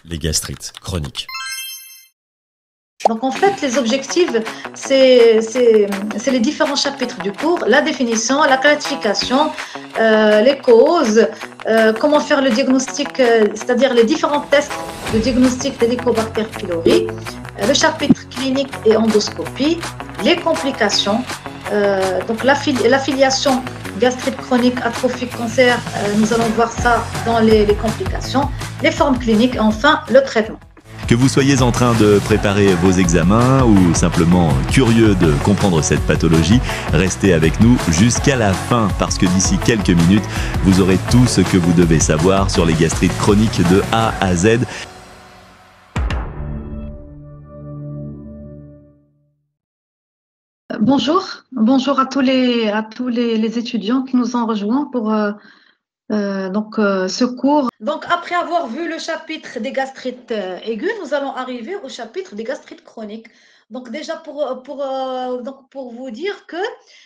Les gastrites chroniques. Donc en fait, les objectifs, c'est les différents chapitres du cours, la définition, la classification, les causes, comment faire le diagnostic, c'est-à-dire les différents tests de diagnostic d'Helicobacter pylori, le chapitre clinique et endoscopie, les complications, donc l'affiliation gastrite chronique, atrophique, cancer, nous allons voir ça dans les complications, les formes cliniques et enfin le traitement. Que vous soyez en train de préparer vos examens ou simplement curieux de comprendre cette pathologie, restez avec nous jusqu'à la fin parce que d'ici quelques minutes, vous aurez tout ce que vous devez savoir sur les gastrites chroniques de A à Z. Bonjour à tous les étudiants qui nous ont rejoints pour ce cours. Donc, après avoir vu le chapitre des gastrites aiguës, nous allons arriver au chapitre des gastrites chroniques. Donc, déjà, pour vous dire que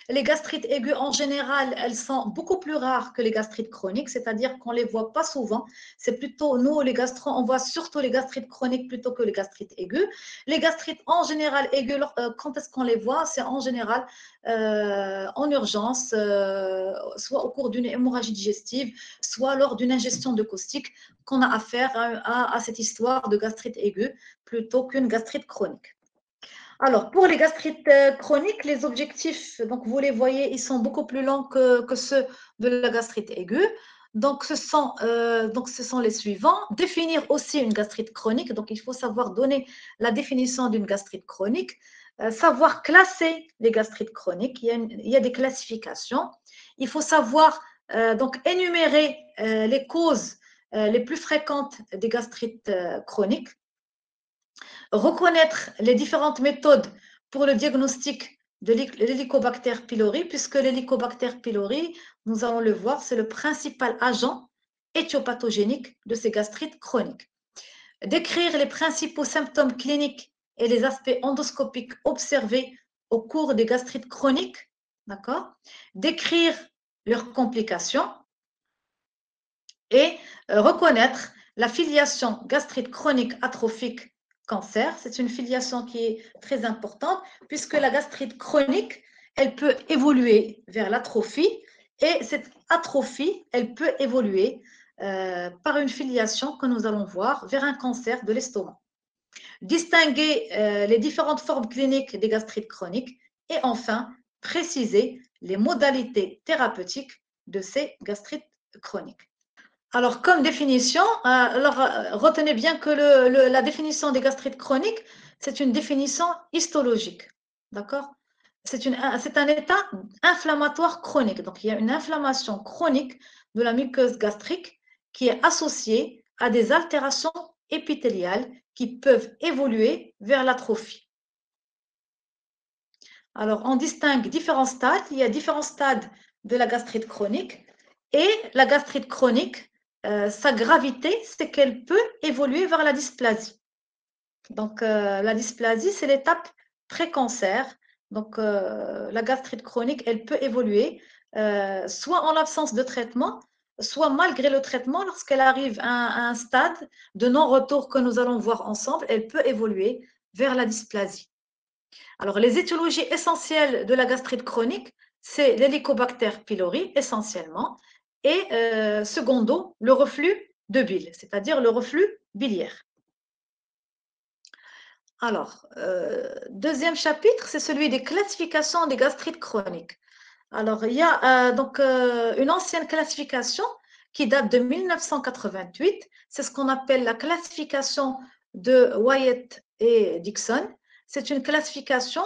les gastrites aiguës, en général, elles sont beaucoup plus rares que les gastrites chroniques, c'est-à-dire qu'on ne les voit pas souvent. C'est plutôt, nous, les gastro, on voit surtout les gastrites chroniques plutôt que les gastrites aiguës. Les gastrites, en général, aiguës, quand est-ce qu'on les voit? C'est en général en urgence, soit au cours d'une hémorragie digestive, soit lors d'une ingestion de caustique, qu'on a affaire à cette histoire de gastrite aiguë plutôt qu'une gastrite chronique. Alors, pour les gastrites chroniques, les objectifs, donc vous les voyez, ils sont beaucoup plus longs que ceux de la gastrite aiguë. Donc, ce sont les suivants. Définir aussi une gastrite chronique. Donc, il faut savoir donner la définition d'une gastrite chronique. Savoir classer les gastrites chroniques. Il y a des classifications. Il faut savoir donc énumérer les causes les plus fréquentes des gastrites chroniques. Reconnaître les différentes méthodes pour le diagnostic de l'Helicobacter pylori, puisque l'Helicobacter pylori, nous allons le voir, c'est le principal agent éthiopathogénique de ces gastrites chroniques. Décrire les principaux symptômes cliniques et les aspects endoscopiques observés au cours des gastrites chroniques, d'accord? Décrire leurs complications et reconnaître la filiation gastrite chronique atrophique cancer. C'est une filiation qui est très importante puisque la gastrite chronique, elle peut évoluer vers l'atrophie et cette atrophie, elle peut évoluer par une filiation que nous allons voir vers un cancer de l'estomac. Distinguer les différentes formes cliniques des gastrites chroniques et enfin préciser les modalités thérapeutiques de ces gastrites chroniques. Alors, comme définition, retenez bien que la définition des gastrites chroniques, c'est une définition histologique. D'accord? C'est un état inflammatoire chronique. Donc, il y a une inflammation chronique de la muqueuse gastrique qui est associée à des altérations épithéliales qui peuvent évoluer vers l'atrophie. Alors, on distingue différents stades. Il y a différents stades de la gastrite chronique. Et la gastrite chronique, sa gravité, c'est qu'elle peut évoluer vers la dysplasie. Donc, la dysplasie, c'est l'étape pré-cancer. Donc, la gastrite chronique, elle peut évoluer soit en l'absence de traitement, soit malgré le traitement, lorsqu'elle arrive à un stade de non-retour que nous allons voir ensemble, elle peut évoluer vers la dysplasie. Alors, les étiologies essentielles de la gastrite chronique, c'est l'Helicobacter pylori essentiellement, et secondo, le reflux de bile, c'est-à-dire le reflux biliaire. Alors, deuxième chapitre, c'est celui des classifications des gastrites chroniques. Alors, il y a une ancienne classification qui date de 1988, c'est ce qu'on appelle la classification de Wyatt et Dixon. C'est une classification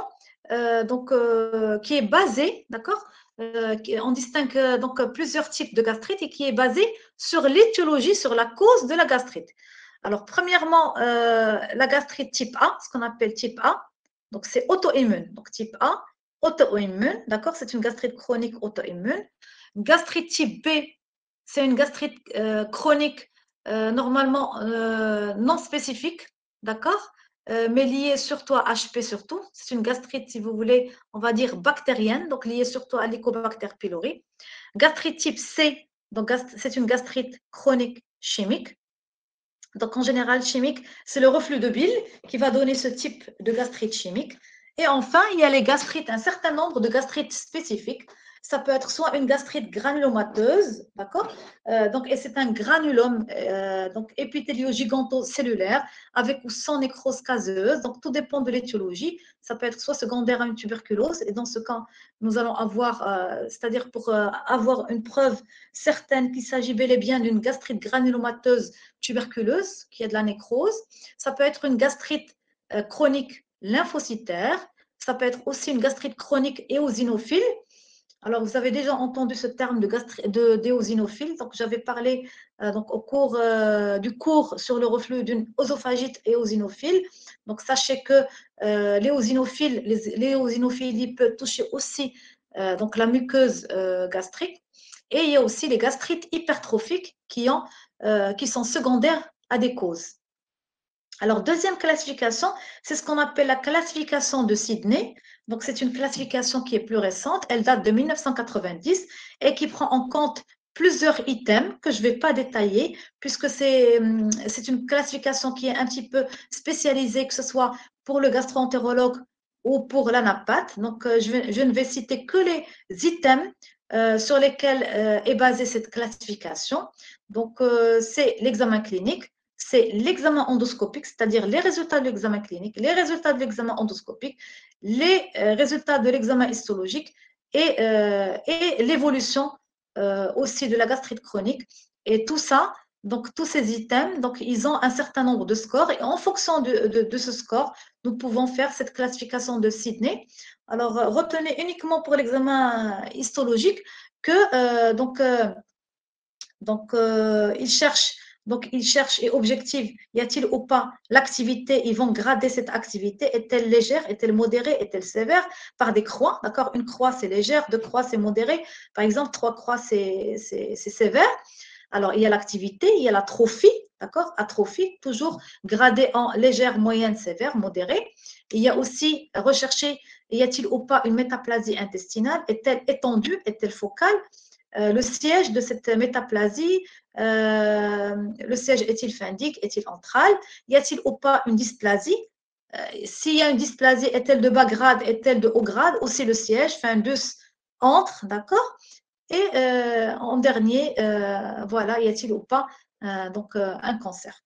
qui est basée, d'accord, on distingue donc plusieurs types de gastrite et qui est basée sur l'étiologie, sur la cause de la gastrite. Alors, premièrement, la gastrite type A, ce qu'on appelle type A, donc c'est auto-immune. Donc, type A, auto-immune, d'accord, c'est une gastrite chronique auto-immune. Gastrite type B, c'est une gastrite chronique normalement non spécifique, d'accord, mais liée surtout à HP surtout. C'est une gastrite, si vous voulez, on va dire bactérienne, donc liée surtout à l'Helicobacter pylori. Gastrite type C, donc c'est une gastrite chronique chimique. Donc, en général, chimique, c'est le reflux de bile qui va donner ce type de gastrite chimique. Et enfin, il y a les gastrites, un certain nombre de gastrites spécifiques. Ça peut être soit une gastrite granulomateuse, d'accord? Et c'est un granulome donc épithélio-gigantocellulaire avec ou sans nécrose caseuse. Donc, tout dépend de l'étiologie. Ça peut être soit secondaire à une tuberculose. Et dans ce cas, nous allons avoir, c'est-à-dire pour avoir une preuve certaine qu'il s'agit bel et bien d'une gastrite granulomateuse tuberculeuse, qui a de la nécrose. Ça peut être une gastrite chronique lymphocytaire. Ça peut être aussi une gastrite chronique éosinophile. Alors, vous avez déjà entendu ce terme d'éosinophile. Donc, j'avais parlé au cours du cours sur le reflux d'une œsophagite éosinophile. Donc, sachez que l'éosinophilie peut toucher aussi donc la muqueuse gastrique. Et il y a aussi les gastrites hypertrophiques qui sont secondaires à des causes. Alors, deuxième classification, c'est ce qu'on appelle la classification de Sidney. Donc, c'est une classification qui est plus récente. Elle date de 1990 et qui prend en compte plusieurs items que je ne vais pas détailler puisque c'est une classification qui est un petit peu spécialisée, que ce soit pour le gastro-entérologue ou pour l'anapathe. Donc, je ne vais citer que les items sur lesquels est basée cette classification. Donc, c'est l'examen clinique, c'est l'examen endoscopique, c'est-à-dire les résultats de l'examen clinique, les résultats de l'examen endoscopique, les résultats de l'examen histologique et l'évolution aussi de la gastrite chronique. Et tout ça, donc tous ces items, donc ils ont un certain nombre de scores et en fonction de ce score, nous pouvons faire cette classification de Sidney. Alors, retenez uniquement pour l'examen histologique que ils cherchent et objectivent, y a-t-il ou pas l'activité, ils vont grader cette activité, est-elle légère, est-elle modérée, est-elle sévère, par des croix, d'accord? Une croix, c'est légère, deux croix, c'est modéré. Par exemple, trois croix, c'est sévère. Alors, il y a l'activité, il y a l'atrophie, d'accord? Atrophie, toujours gradée en légère, moyenne, sévère, modérée. Il y a aussi rechercher, y a-t-il ou pas une métaplasie intestinale, est-elle étendue, est-elle focale? Le siège de cette métaplasie, le siège est-il phendique, est-il antral? Y a-t-il ou pas une dysplasie? S'il y a une dysplasie, est-elle de bas grade, est-elle de haut grade? Aussi le siège, fundus, entre, d'accord? Et en dernier, voilà, y a-t-il ou pas un cancer?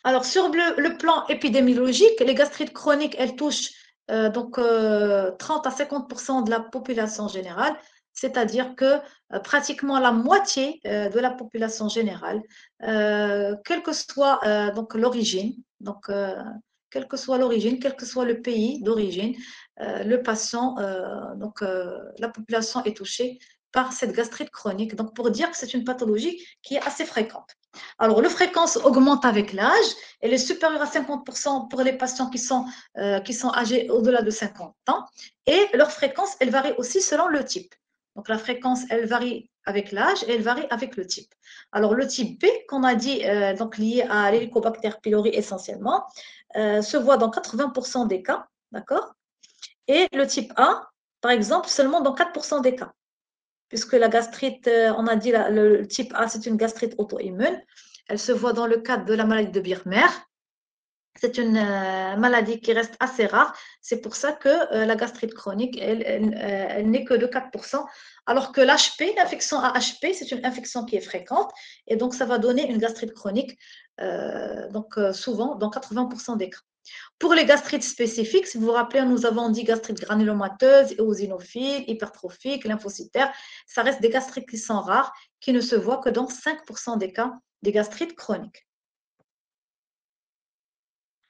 Alors, sur le plan épidémiologique, les gastrites chroniques, elles touchent 30 à 50% de la population générale, c'est-à-dire que pratiquement la moitié de la population générale, quelle que soit l'origine, quelle que soit l'origine, quel que soit le pays d'origine, le patient, la population est touchée par cette gastrite chronique. Donc, pour dire que c'est une pathologie qui est assez fréquente. Alors, la fréquence augmente avec l'âge. Elle est supérieure à 50% pour les patients qui sont âgés au-delà de 50 ans. Et leur fréquence, elle varie aussi selon le type. Donc, la fréquence, elle varie avec l'âge et elle varie avec le type. Alors, le type B, qu'on a dit, lié à l'Helicobacter pylori essentiellement, se voit dans 80% des cas, d'accord? Et le type A, par exemple, seulement dans 4% des cas. Puisque la gastrite, on a dit le type A, c'est une gastrite auto-immune. Elle se voit dans le cadre de la maladie de Birmer. C'est une maladie qui reste assez rare. C'est pour ça que la gastrite chronique, elle n'est que de 4%, alors que l'HP, l'infection à HP, c'est une infection qui est fréquente, et donc ça va donner une gastrite chronique, souvent dans 80% des cas. Pour les gastrites spécifiques, si vous vous rappelez, nous avons dit gastrite granulomateuse, éosinophile, hypertrophique, lymphocytaire. Ça reste des gastrites qui sont rares, qui ne se voient que dans 5% des cas des gastrites chroniques.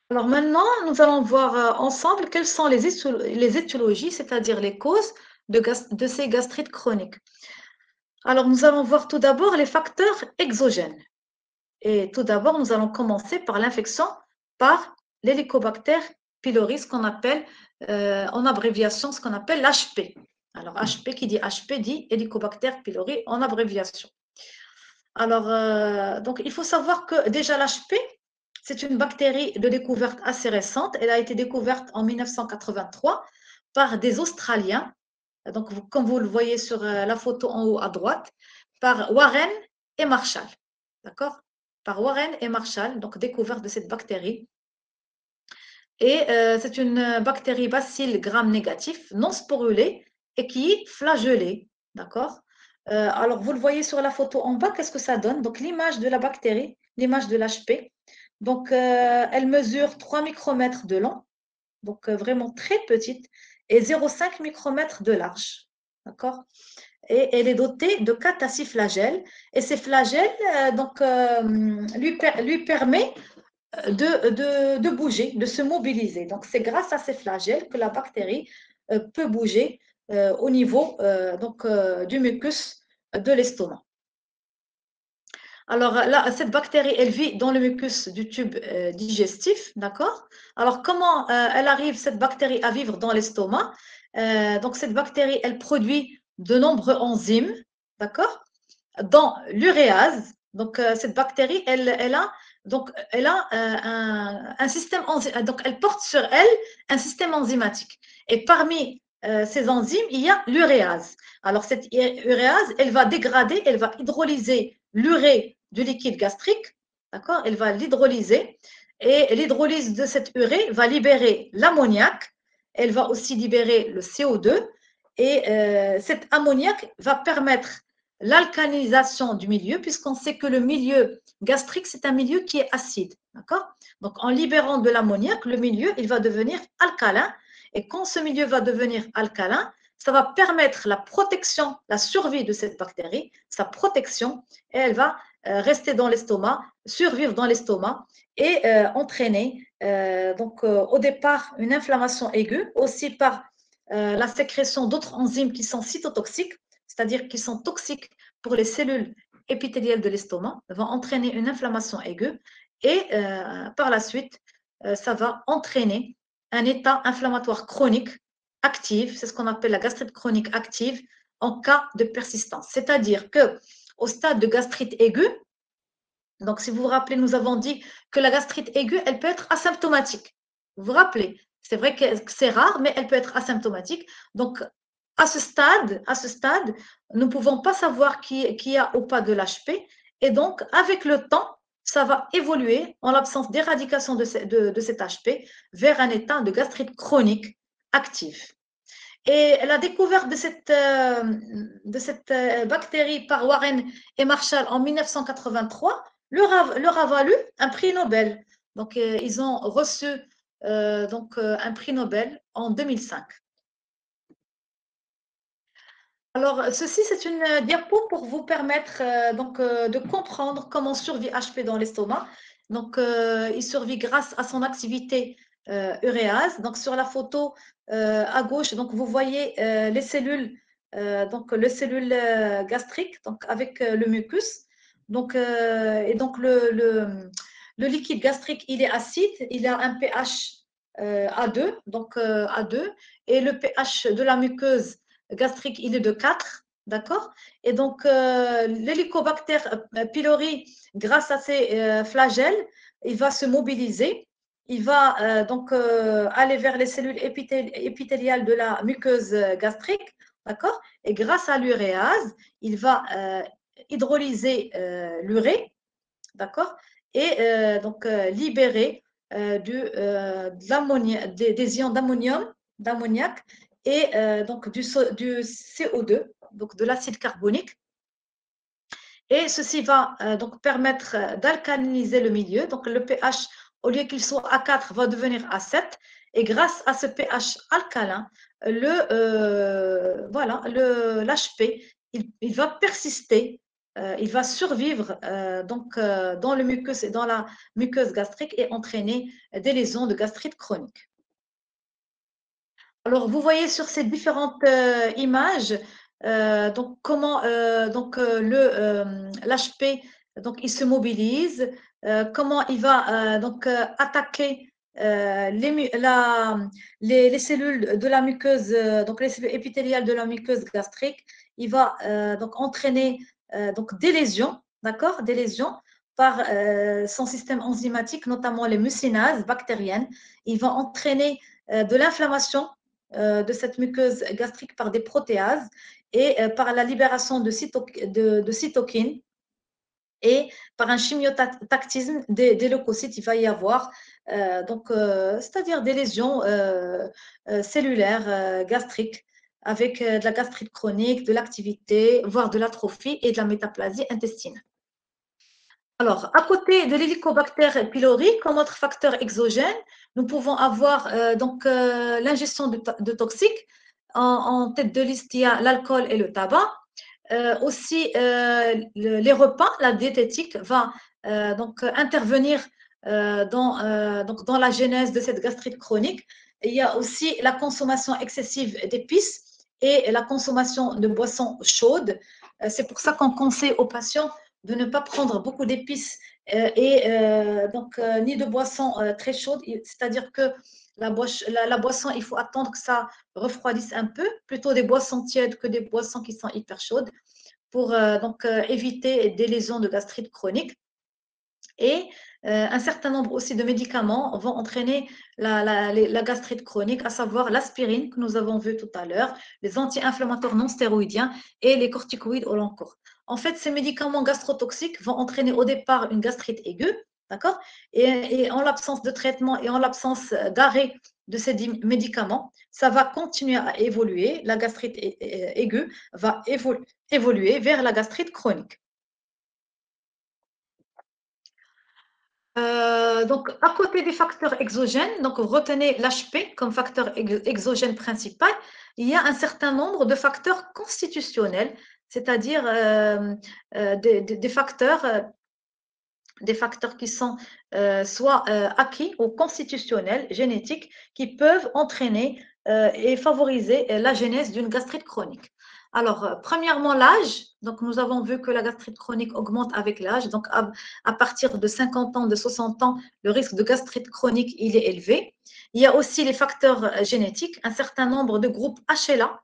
Alors maintenant, nous allons voir ensemble quelles sont les étiologies, c'est-à-dire les causes de ces gastrites chroniques. Alors, nous allons voir tout d'abord les facteurs exogènes. Et tout d'abord, nous allons commencer par l'infection par l'Helicobacter pylori, ce qu'on appelle en abréviation, ce qu'on appelle l'HP. Alors, HP, qui dit HP, dit Helicobacter pylori en abréviation. Alors, donc, il faut savoir que déjà l'HP, c'est une bactérie de découverte assez récente. Elle a été découverte en 1983 par des Australiens. Donc, comme vous le voyez sur la photo en haut à droite, par Warren et Marshall. D'accord? par Warren et Marshall, donc découverte de cette bactérie. Et c'est une bactérie bacille gram-négatif, non sporulée et qui est flagellée. D'accord? Alors, vous le voyez sur la photo en bas, qu'est-ce que ça donne? Donc, l'image de la bactérie, l'image de l'HP. Donc, elle mesure 3 micromètres de long, donc vraiment très petite, et 0,5 micromètres de large. D'accord? Et elle est dotée de 4 à 6 flagelles. Et ces flagelles lui permettent de bouger, de se mobiliser. Donc, c'est grâce à ces flagelles que la bactérie peut bouger au niveau du mucus de l'estomac. Alors là, cette bactérie, elle vit dans le mucus du tube digestif, d'accord? Alors, comment elle arrive, cette bactérie, à vivre dans l'estomac? Donc, cette bactérie, elle produit de nombreux enzymes, d'accord? Dans l'uréase. Donc, cette bactérie, elle a un système enzymatique. Donc, elle porte sur elle un système enzymatique. Et parmi ces enzymes, il y a l'uréase. Alors, cette uréase, elle va dégrader, elle va hydrolyser l'urée du liquide gastrique, d'accord? Elle va l'hydrolyser. Et l'hydrolyse de cette urée va libérer l'ammoniac. Elle va aussi libérer le CO2. Et cet ammoniac va permettre l'alcalinisation du milieu, puisqu'on sait que le milieu gastrique, c'est un milieu qui est acide. D'accord? Donc, en libérant de l'ammoniac, le milieu, il va devenir alcalin. Et quand ce milieu va devenir alcalin, ça va permettre la protection, la survie de cette bactérie, sa protection, et elle va rester dans l'estomac, survivre dans l'estomac et entraîner au départ une inflammation aiguë, aussi par la sécrétion d'autres enzymes qui sont cytotoxiques, c'est-à-dire qui sont toxiques pour les cellules épithéliales de l'estomac, vont entraîner une inflammation aiguë et par la suite, ça va entraîner un état inflammatoire chronique active, c'est ce qu'on appelle la gastrite chronique active en cas de persistance. C'est-à-dire que au stade de gastrite aiguë, donc si vous vous rappelez, nous avons dit que la gastrite aiguë, elle peut être asymptomatique. Vous vous rappelez, c'est vrai que c'est rare, mais elle peut être asymptomatique. Donc, à ce stade, nous ne pouvons pas savoir qui y a ou pas de l'HP. Et donc, avec le temps, ça va évoluer en l'absence d'éradication de cet HP vers un état de gastrite chronique active. Et la découverte de cette bactérie par Warren et Marshall en 1983 leur a valu un prix Nobel. Donc, ils ont reçu un prix Nobel en 2005. Alors, ceci, c'est une diapo pour vous permettre de comprendre comment survit HP dans l'estomac. Donc, il survit grâce à son activité uréase. Donc, sur la photo à gauche, donc, vous voyez les cellules, les cellules gastriques, donc, avec le mucus. Donc, le liquide gastrique, il est acide, il a un pH A2, donc A2, et le pH de la muqueuse gastrique, il est de 4, d'accord? Et donc, l'hélicobacter pylori, grâce à ses flagelles, il va se mobiliser, il va aller vers les cellules épithéliales de la muqueuse gastrique, d'accord? Et grâce à l'uréase, il va hydrolyser l'urée, d'accord? Et libérer des ions d'ammoniac et du CO2, donc de l'acide carbonique. Et ceci va permettre d'alcaliniser le milieu. Donc, le pH, au lieu qu'il soit à 4, va devenir à 7. Et grâce à ce pH alcalin, l'HP, il va persister, il va survivre dans le mucus et dans la muqueuse gastrique et entraîner des lésions de gastrite chronique. Alors, vous voyez sur ces différentes images, comment l'HP, il se mobilise, comment il va attaquer les cellules de la muqueuse, les cellules épithéliales de la muqueuse gastrique. Il va entraîner des lésions, d'accord, des lésions par son système enzymatique, notamment les mucinases bactériennes. Il va entraîner de l'inflammation de cette muqueuse gastrique par des protéases et par la libération de cytokines Et par un chimiotactisme des leucocytes, il va y avoir c'est-à-dire des lésions cellulaires gastriques avec de la gastrite chronique, de l'activité, voire de l'atrophie et de la métaplasie intestinale. Alors, à côté de l'hélicobacter pylori, comme autre facteur exogène, nous pouvons avoir l'ingestion de toxiques. En tête de liste, il y a l'alcool et le tabac. Aussi, les repas, la diététique va intervenir dans la genèse de cette gastrite chronique. Il y a aussi la consommation excessive d'épices et la consommation de boissons chaudes. C'est pour ça qu'on conseille aux patients de ne pas prendre beaucoup d'épices ni de boissons très chaudes, c'est-à-dire que la boisson, il faut attendre que ça refroidisse un peu, plutôt des boissons tièdes que des boissons qui sont hyper chaudes pour éviter des lésions de gastrite chronique. Et un certain nombre aussi de médicaments vont entraîner la gastrite chronique, à savoir l'aspirine que nous avons vu tout à l'heure, les anti-inflammatoires non stéroïdiens et les corticoïdes au long cours. En fait, ces médicaments gastrotoxiques vont entraîner au départ une gastrite aiguë, d'accord? Et en l'absence de traitement et en l'absence d'arrêt de ces médicaments, ça va continuer à évoluer. La gastrite aiguë va évoluer vers la gastrite chronique. À côté des facteurs exogènes, donc retenez l'HP comme facteur exogène principal, il y a un certain nombre de facteurs constitutionnels, c'est-à-dire des facteurs qui sont soit acquis ou constitutionnels, génétiques, qui peuvent entraîner et favoriser la genèse d'une gastrite chronique. Alors, premièrement, l'âge. Donc, nous avons vu que la gastrite chronique augmente avec l'âge. Donc, à partir de 50 ans, de 60 ans, le risque de gastrite chronique, il est élevé. Il y a aussi les facteurs génétiques. Un certain nombre de groupes HLA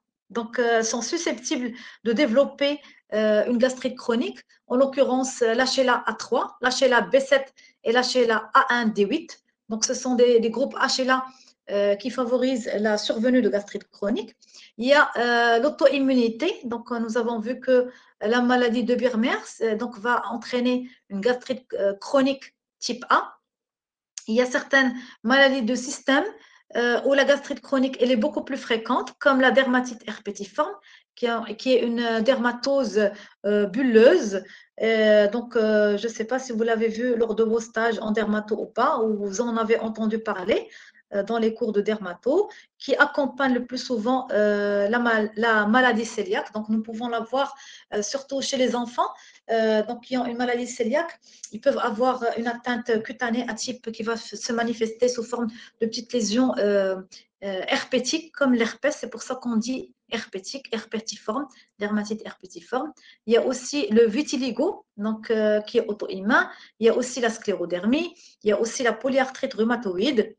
sont susceptibles de développer une gastrite chronique, en l'occurrence l'HLA A3, l'HLA B7 et l'HLA A1D8. Donc, ce sont des groupes HLA qui favorisent la survenue de gastrite chronique. Il y a l'auto-immunité. Donc, nous avons vu que la maladie de Birmers va entraîner une gastrite chronique type A. Il y a certaines maladies de système où la gastrite chronique elle est beaucoup plus fréquente, comme la dermatite herpétiforme, qui est une dermatose bulleuse. Je ne sais pas si vous l'avez vu lors de vos stages en dermato ou pas, ou vous en avez entendu parler dans les cours de dermato, qui accompagne le plus souvent la maladie cœliaque. Donc, nous pouvons la voir surtout chez les enfants qui ont une maladie cœliaque. Ils peuvent avoir une atteinte cutanée à type qui va se manifester sous forme de petites lésions herpétiques comme l'herpès. C'est pour ça qu'on dit herpétique, herpétiforme, dermatite herpétiforme. Il y a aussi le vitiligo, qui est auto-immun. Il y a aussi la sclérodermie. Il y a aussi la polyarthrite rhumatoïde.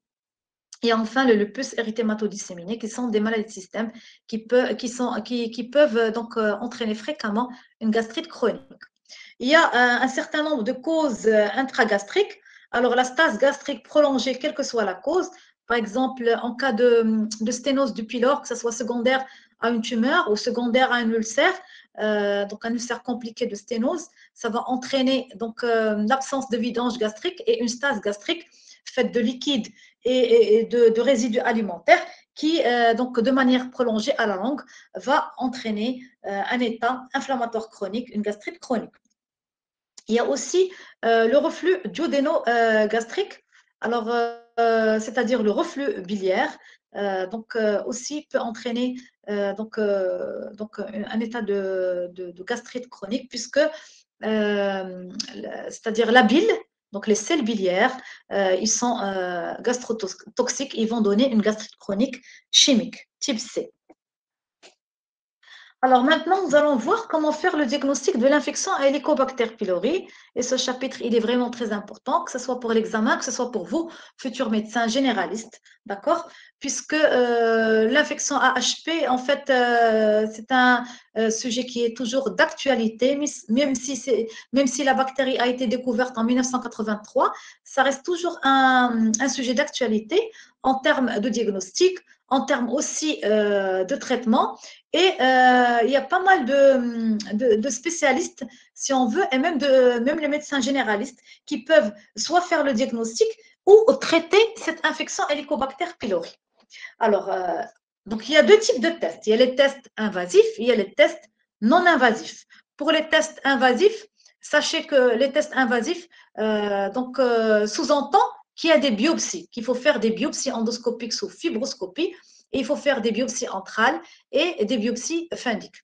Et enfin, le lupus érythématodisséminé, qui sont des maladies de système qui peuvent entraîner fréquemment une gastrite chronique. Il y a un certain nombre de causes intragastriques. Alors, la stase gastrique prolongée, quelle que soit la cause, par exemple, en cas de sténose du pylore, que ce soit secondaire à une tumeur ou secondaire à un ulcère, un ulcère compliqué de sténose, ça va entraîner l'absence de vidange gastrique et une stase gastrique faite de liquide et de résidus alimentaires qui, de manière prolongée à la longue, va entraîner un état inflammatoire chronique, une gastrite chronique. Il y a aussi le reflux duodéno-gastrique, c'est-à-dire le reflux biliaire, aussi peut entraîner un état de gastrite chronique, puisque c'est-à-dire la bile, donc les sels biliaires, ils sont gastrotoxiques, ils vont donner une gastrite chronique chimique, type C. Alors maintenant, nous allons voir comment faire le diagnostic de l'infection à Helicobacter pylori. Et ce chapitre, il est vraiment très important, que ce soit pour l'examen, que ce soit pour vous, futurs médecins généralistes. d'accord? Puisque l'infection AHP, en fait, c'est un sujet qui est toujours d'actualité, même si la bactérie a été découverte en 1983, ça reste toujours un sujet d'actualité en termes de diagnostic, en termes aussi de traitement. Et il y a pas mal de spécialistes, si on veut, et même les médecins généralistes qui peuvent soit faire le diagnostic ou traiter cette infection Helicobacter pylori. Alors, donc il y a deux types de tests. Il y a les tests invasifs, il y a les tests non invasifs. Pour les tests invasifs, sachez que les tests invasifs sous-entend qu'il y a des biopsies, qu'il faut faire des biopsies endoscopiques sous fibroscopie, et il faut faire des biopsies entrales et des biopsies fundiques.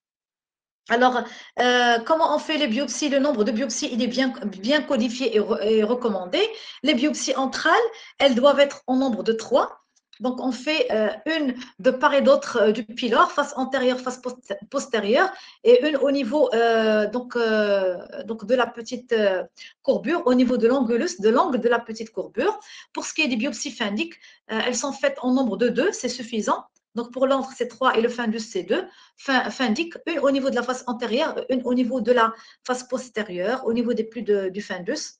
Alors, comment on fait les biopsies? Le nombre de biopsies, il est bien codifié et recommandé. Les biopsies entrales, elles doivent être en nombre de 3. Donc, on fait une de part et d'autre du pylore, face antérieure, face postérieure, et une au niveau donc de la petite courbure, au niveau de l'angulus, de l'angle de la petite courbure. Pour ce qui est des biopsies fundiques, elles sont faites en nombre de 2, c'est suffisant. Donc, pour l'antre, c'est 3 et le fundus, c'est 2. Fundique, une au niveau de la face antérieure, une au niveau de la face postérieure, au niveau des plis du fundus.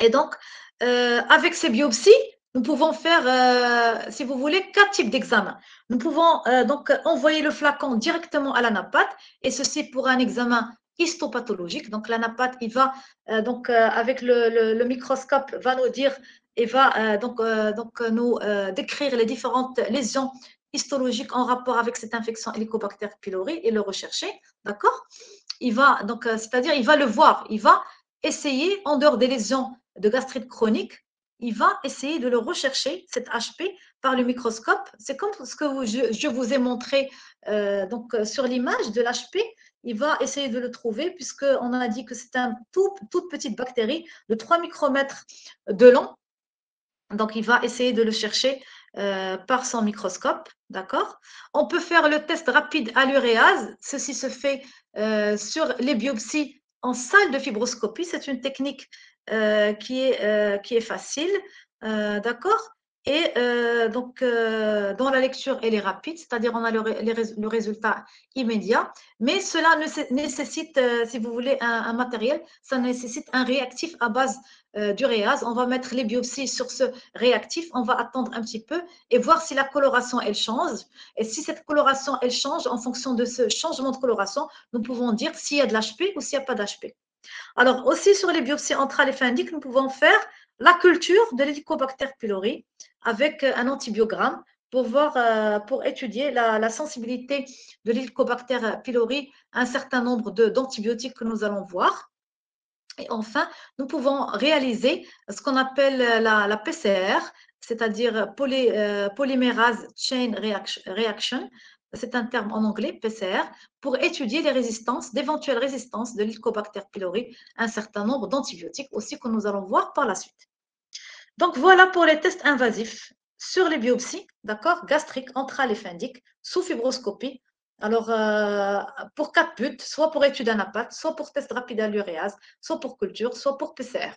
Et donc, avec ces biopsies, nous pouvons faire, si vous voulez, 4 types d'examens. Nous pouvons donc envoyer le flacon directement à l'anapathe, et ceci pour un examen histopathologique. Donc, l'anapathe, il va, avec le microscope, va nous dire et va nous décrire les différentes lésions histologiques en rapport avec cette infection Helicobacter pylori et le rechercher, d'accord? Il va donc, c'est-à-dire, il va le voir, il va essayer, en dehors des lésions de gastrite chronique, il va essayer de le rechercher, cet HP, par le microscope. C'est comme ce que je vous ai montré sur l'image de l'HP. Il va essayer de le trouver, puisqu'on a dit que c'est une toute petite bactérie de 3 micromètres de long. Donc, il va essayer de le chercher par son microscope, d'accord? On peut faire le test rapide à l'uréase. Ceci se fait sur les biopsies en salle de fibroscopie. C'est une technique qui est facile, d'accord? Et dans la lecture, elle est rapide, c'est-à-dire on a le résultat immédiat, mais cela nécessite, si vous voulez, un matériel, ça nécessite un réactif à base d'uréase. On va mettre les biopsies sur ce réactif, on va attendre un petit peu et voir si la coloration, elle change. Et si cette coloration, elle change, en fonction de ce changement de coloration, nous pouvons dire s'il y a de l'HP ou s'il n'y a pas d'HP. Alors, aussi sur les biopsies entrales et fundiques, nous pouvons faire la culture de l'Helicobacter pylori avec un antibiogramme pour voir, pour étudier la sensibilité de l'Helicobacter pylori à un certain nombre d'antibiotiques que nous allons voir. Et enfin, nous pouvons réaliser ce qu'on appelle la PCR, c'est-à-dire Polymerase Chain Reaction. C'est un terme en anglais, PCR, pour étudier les résistances, d'éventuelles résistances de l'Helicobacter pylori à un certain nombre d'antibiotiques aussi que nous allons voir par la suite. Donc voilà pour les tests invasifs sur les biopsies, d'accord, gastriques, entrales et fundiques, sous fibroscopie. Alors, pour 4 buts, soit pour étude anapathe, soit pour test rapide à l'uréase, soit pour culture, soit pour PCR.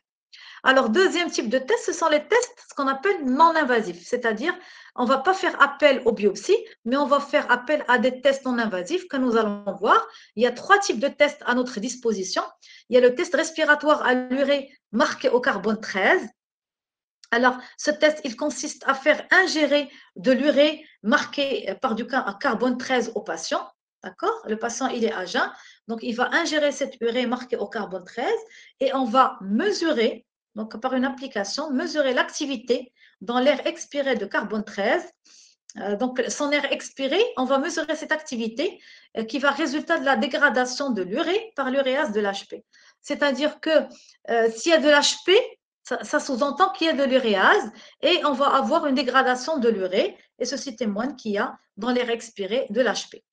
Alors, deuxième type de test, ce sont les tests, ce qu'on appelle non-invasifs, c'est-à-dire on ne va pas faire appel aux biopsies, mais on va faire appel à des tests non-invasifs que nous allons voir. Il y a 3 types de tests à notre disposition. Il y a le test respiratoire à l'urée marqué au carbone 13. Alors, ce test, il consiste à faire ingérer de l'urée marquée par du carbone 13 au patient. D'accord? Le patient, il est à jeun. Donc, il va ingérer cette urée marquée au carbone 13 et on va mesurer, donc par une application, mesurer l'activité dans l'air expiré de carbone 13. Donc, son air expiré, on va mesurer cette activité qui va résulter de la dégradation de l'urée par l'uréase de l'HP. C'est-à-dire que s'il y a de l'HP, ça sous-entend qu'il y a de l'uréase et on va avoir une dégradation de l'urée et ceci témoigne qu'il y a dans l'air expiré de l'HP.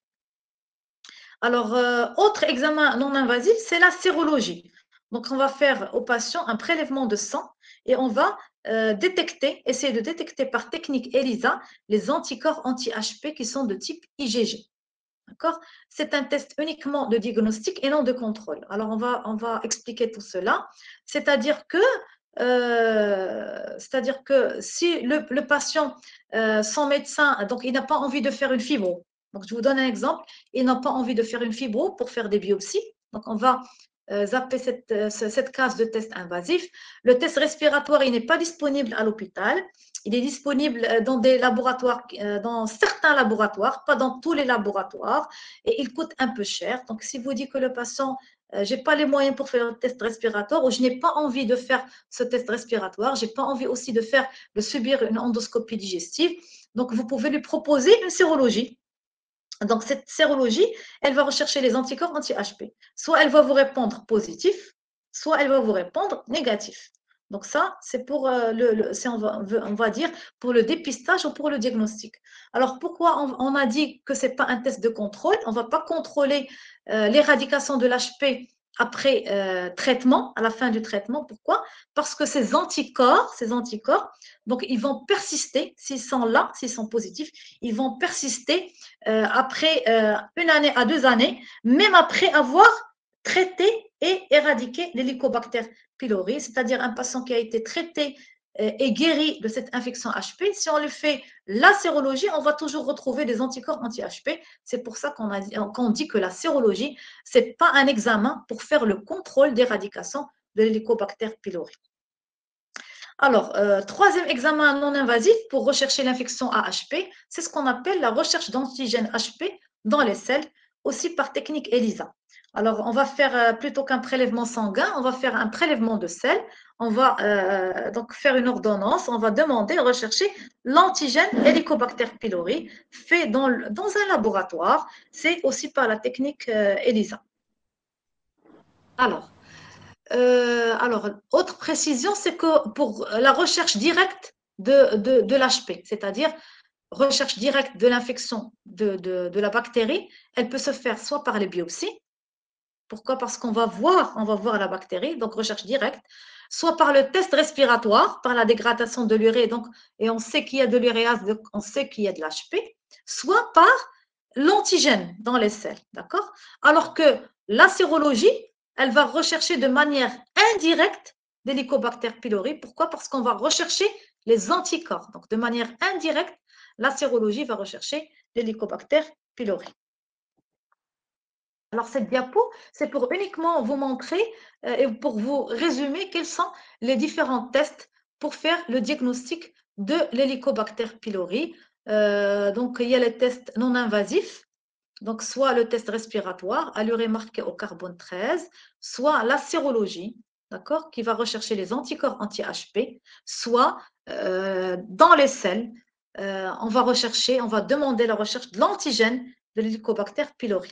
Alors, autre examen non invasif, c'est la sérologie. Donc, on va faire au patient un prélèvement de sang et on va essayer de détecter par technique ELISA les anticorps anti-HP qui sont de type IgG. D'accord? C'est un test uniquement de diagnostic et non de contrôle. Alors, on va expliquer tout cela. C'est-à-dire que c'est-à-dire que si le patient, son médecin, donc il n'a pas envie de faire une fibro. Donc, je vous donne un exemple. Il n'a pas envie de faire une fibro pour faire des biopsies. Donc, on va zapper cette case de test invasif. Le test respiratoire, il n'est pas disponible à l'hôpital. Il est disponible dans des laboratoires, dans certains laboratoires, pas dans tous les laboratoires, et il coûte un peu cher. Donc, si vous dites que le patient, je n'ai pas les moyens pour faire le test respiratoire, ou je n'ai pas envie de faire ce test respiratoire, je n'ai pas envie aussi de subir une endoscopie digestive, donc vous pouvez lui proposer une sérologie. Donc, cette sérologie, elle va rechercher les anticorps anti-HP. Soit elle va vous répondre positif, soit elle va vous répondre négatif. Donc, ça, c'est pour on va dire, pour le dépistage ou pour le diagnostic. Alors, pourquoi on a dit que ce n'est pas un test de contrôle? On ne va pas contrôler l'éradication de l'HP après traitement, à la fin du traitement. Pourquoi? Parce que ces anticorps, donc ils vont persister, s'ils sont là, s'ils sont positifs, ils vont persister après 1 année à 2 années, même après avoir traité et éradiqué l'hélicobactère pylori, c'est-à-dire un patient qui a été traité et guéri de cette infection HP. Si on lui fait la sérologie, on va toujours retrouver des anticorps anti-HP. C'est pour ça qu'on dit que la sérologie, ce n'est pas un examen pour faire le contrôle d'éradication de l'hélicobactère pylori. Alors, troisième examen non invasif pour rechercher l'infection à HP, c'est ce qu'on appelle la recherche d'antigènes HP dans les selles, aussi par technique ELISA. Alors, on va faire, plutôt qu'un prélèvement sanguin, on va faire un prélèvement de selles. On va donc faire une ordonnance, on va demander, rechercher l'antigène Helicobacter pylori fait dans un laboratoire. C'est aussi par la technique ELISA. Alors, autre précision, c'est que pour la recherche directe de l'HP, c'est-à-dire recherche directe de l'infection de la bactérie, elle peut se faire soit par les biopsies. Pourquoi? Parce qu'on va voir la bactérie, donc recherche directe, soit par le test respiratoire, par la dégradation de l'urée, et on sait qu'il y a de l'uréase, on sait qu'il y a de l'HP, soit par l'antigène dans les selles, d'accord? Alors que la sérologie, elle va rechercher de manière indirecte l'Helicobacter pylori. Pourquoi? Parce qu'on va rechercher les anticorps. Donc, de manière indirecte, la sérologie va rechercher l'Helicobacter pylori. Alors, cette diapo, c'est pour uniquement vous montrer et pour vous résumer quels sont les différents tests pour faire le diagnostic de l'Helicobacter pylori. Donc, il y a les tests non invasifs, donc soit le test respiratoire à l'urée marquée au carbone 13, soit la sérologie, d'accord, qui va rechercher les anticorps anti-HP, soit dans les selles, on va demander la recherche de l'antigène de l'Helicobacter pylori.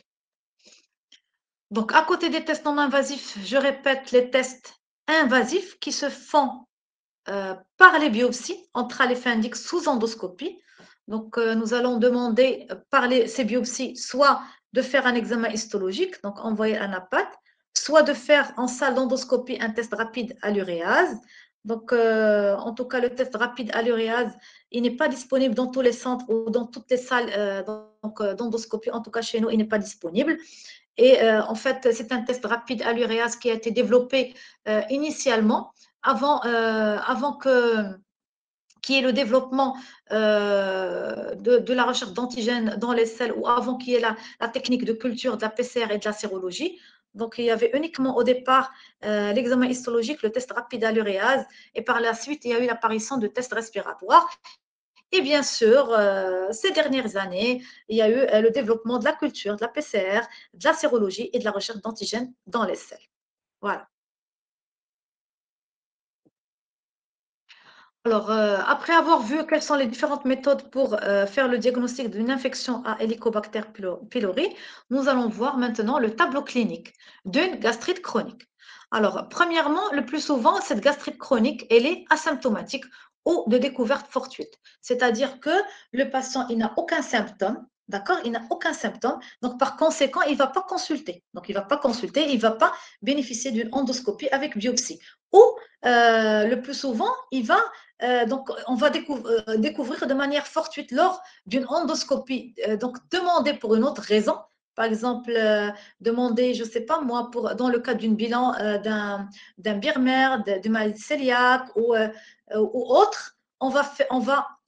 Donc, à côté des tests non invasifs, je répète les tests invasifs qui se font par les biopsies entre aléphindiques sous endoscopie. Donc, nous allons demander par ces biopsies soit de faire un examen histologique, donc envoyer un APAT, soit de faire en salle d'endoscopie un test rapide à l'uréase. Donc, en tout cas, le test rapide à l'uréase, il n'est pas disponible dans tous les centres ou dans toutes les salles d'endoscopie. En tout cas, chez nous, il n'est pas disponible. Et en fait, c'est un test rapide à l'uréase qui a été développé initialement avant qu'il y ait le développement de la recherche d'antigènes dans les selles ou avant qu'il y ait la technique de culture de la PCR et de la sérologie. Donc, il y avait uniquement au départ l'examen histologique, le test rapide à l'uréase, et par la suite, il y a eu l'apparition de tests respiratoires. Et bien sûr, ces dernières années, il y a eu le développement de la culture, de la PCR, de la sérologie et de la recherche d'antigènes dans les selles. Voilà. Alors, après avoir vu quelles sont les différentes méthodes pour faire le diagnostic d'une infection à Helicobacter pylori, nous allons voir maintenant le tableau clinique d'une gastrite chronique. Alors, premièrement, le plus souvent, cette gastrite chronique, elle est asymptomatique ou de découverte fortuite. C'est-à-dire que le patient, il n'a aucun symptôme, d'accord? Il n'a aucun symptôme. Donc, par conséquent, il ne va pas consulter. Donc, il ne va pas consulter, il ne va pas bénéficier d'une endoscopie avec biopsie. Ou, le plus souvent, donc, on va découvrir de manière fortuite lors d'une endoscopie, donc demandée pour une autre raison, par exemple, demander, je ne sais pas moi, dans le cadre d'un bilan d'un birmer, de maladie cœliaque ou autre, on va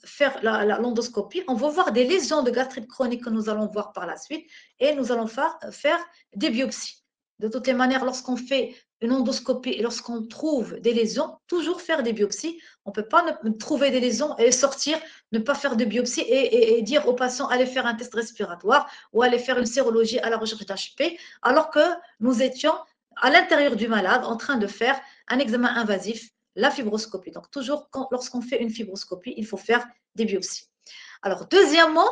faire l'endoscopie, on va voir des lésions de gastrite chronique que nous allons voir par la suite et nous allons faire des biopsies. De toutes les manières, lorsqu'on fait une endoscopie et lorsqu'on trouve des lésions, toujours faire des biopsies. On ne peut pas trouver des lésions et sortir, ne pas faire de biopsie et dire aux patients allez faire un test respiratoire ou allez faire une sérologie à la recherche d'HP, alors que nous étions à l'intérieur du malade en train de faire un examen invasif, la fibroscopie. Donc, toujours lorsqu'on fait une fibroscopie, il faut faire des biopsies. Alors, deuxièmement,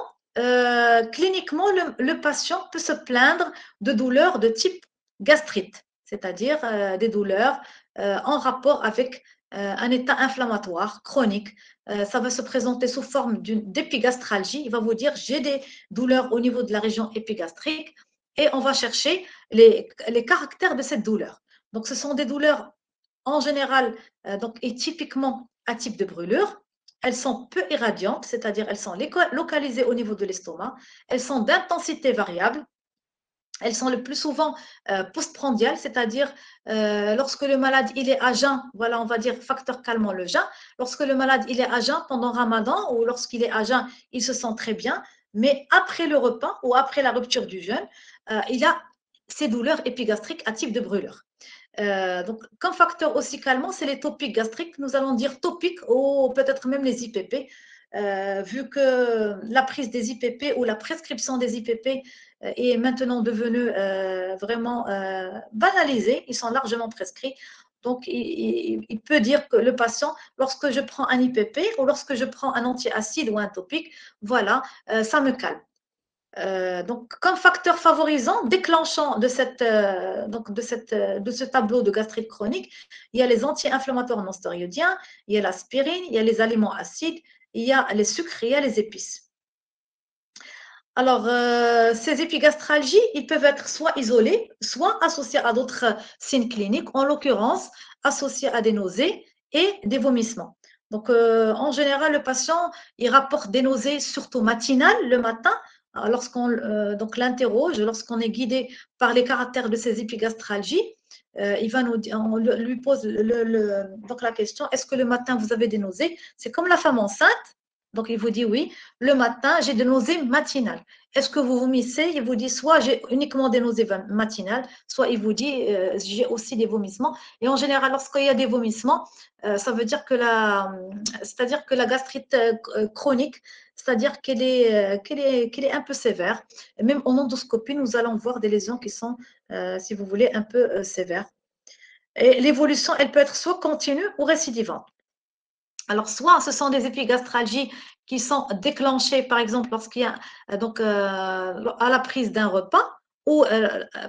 cliniquement, le patient peut se plaindre de douleurs de type gastrite, c'est-à-dire des douleurs en rapport avec un état inflammatoire chronique. Ça va se présenter sous forme d'épigastralgie. Il va vous dire j'ai des douleurs au niveau de la région épigastrique et on va chercher les caractères de cette douleur. Donc, ce sont des douleurs en général et typiquement à type de brûlure. Elles sont peu irradiantes, c'est-à-dire elles sont localisées au niveau de l'estomac. Elles sont d'intensité variable. Elles sont le plus souvent postprandiales, c'est-à-dire lorsque le malade il est à jeun, voilà, on va dire facteur calmant le jeûn. Lorsque le malade il est à jeun pendant Ramadan ou lorsqu'il est à jeun, il se sent très bien. Mais après le repas ou après la rupture du jeûne, il a ces douleurs épigastriques à type de brûlure. Donc, comme facteur aussi calmant, c'est les topiques gastriques. Nous allons dire topiques ou peut-être même les IPP, vu que la prise des IPP ou la prescription des IPP est maintenant devenue vraiment banalisée. Ils sont largement prescrits. Donc, il peut dire que le patient, lorsque je prends un IPP ou lorsque je prends un antiacide ou un topique, voilà, ça me calme. Donc, comme facteur favorisant, déclenchant de ce tableau de gastrite chronique, il y a les anti-inflammatoires non stéroïdiens, il y a l'aspirine, il y a les aliments acides, il y a les sucres, il y a les épices. Alors, ces épigastralgies, ils peuvent être soit isolés, soit associés à d'autres signes cliniques, en l'occurrence associés à des nausées et des vomissements. Donc, en général, le patient, il rapporte des nausées surtout matinales, le matin, lorsqu'on l'interroge, lorsqu'on est guidé par les caractères de ces épigastralgies, on lui pose donc la question, est-ce que le matin vous avez des nausées? C'est comme la femme enceinte. Donc, il vous dit oui, le matin, j'ai des nausées matinales. Est-ce que vous vomissez? Il vous dit soit j'ai uniquement des nausées matinales, soit il vous dit j'ai aussi des vomissements. Et en général, lorsqu'il y a des vomissements, ça veut dire que la gastrite chronique, c'est-à-dire qu'elle est un peu sévère. Et même en endoscopie, nous allons voir des lésions qui sont, si vous voulez, un peu sévères. Et l'évolution, elle peut être soit continue ou récidivante. Alors, soit ce sont des épigastralgies qui sont déclenchées, par exemple, lorsqu'il y a à la prise d'un repas ou,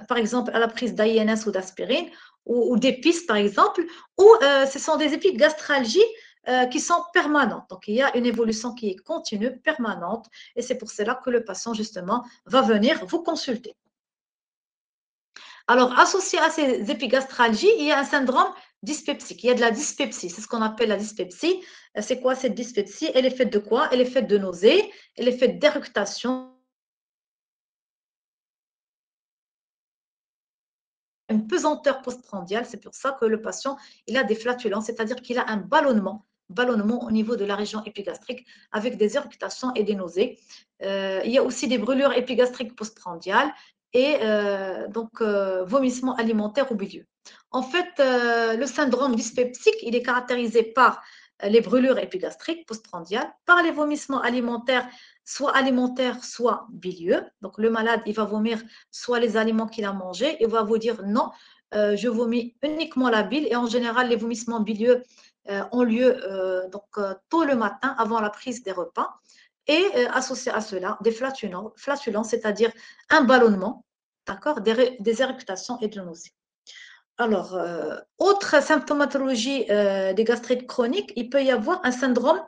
par exemple, à la prise d'INS ou d'aspirine ou d'épices, par exemple, ou ce sont des épigastralgies qui sont permanentes. Donc, il y a une évolution qui est continue, permanente, et c'est pour cela que le patient, justement, va venir vous consulter. Alors, associé à ces épigastralgies, il y a un syndrome dyspepsique. Il y a de la dyspepsie, c'est ce qu'on appelle la dyspepsie. C'est quoi cette dyspepsie? Elle est faite de quoi? Elle est faite de nausées, elle est faite d'éructation, une pesanteur postprandiale. C'est pour ça que le patient il a des flatulences, c'est-à-dire qu'il a un ballonnement au niveau de la région épigastrique avec des éructations et des nausées. Il y a aussi des brûlures épigastriques postprandiales et vomissements alimentaires au milieu. En fait, le syndrome dyspepsique, il est caractérisé par les brûlures épigastriques postprandiales, par les vomissements alimentaires, soit bilieux. Donc, le malade, il va vomir soit les aliments qu'il a mangés, il va vous dire non, je vomis uniquement la bile. Et en général, les vomissements bilieux ont lieu tôt le matin avant la prise des repas. Et associé à cela, des flatulences, c'est-à-dire un ballonnement, d'accord, des éructations et de nausées. Alors, autre symptomatologie des gastrites chroniques, il peut y avoir un syndrome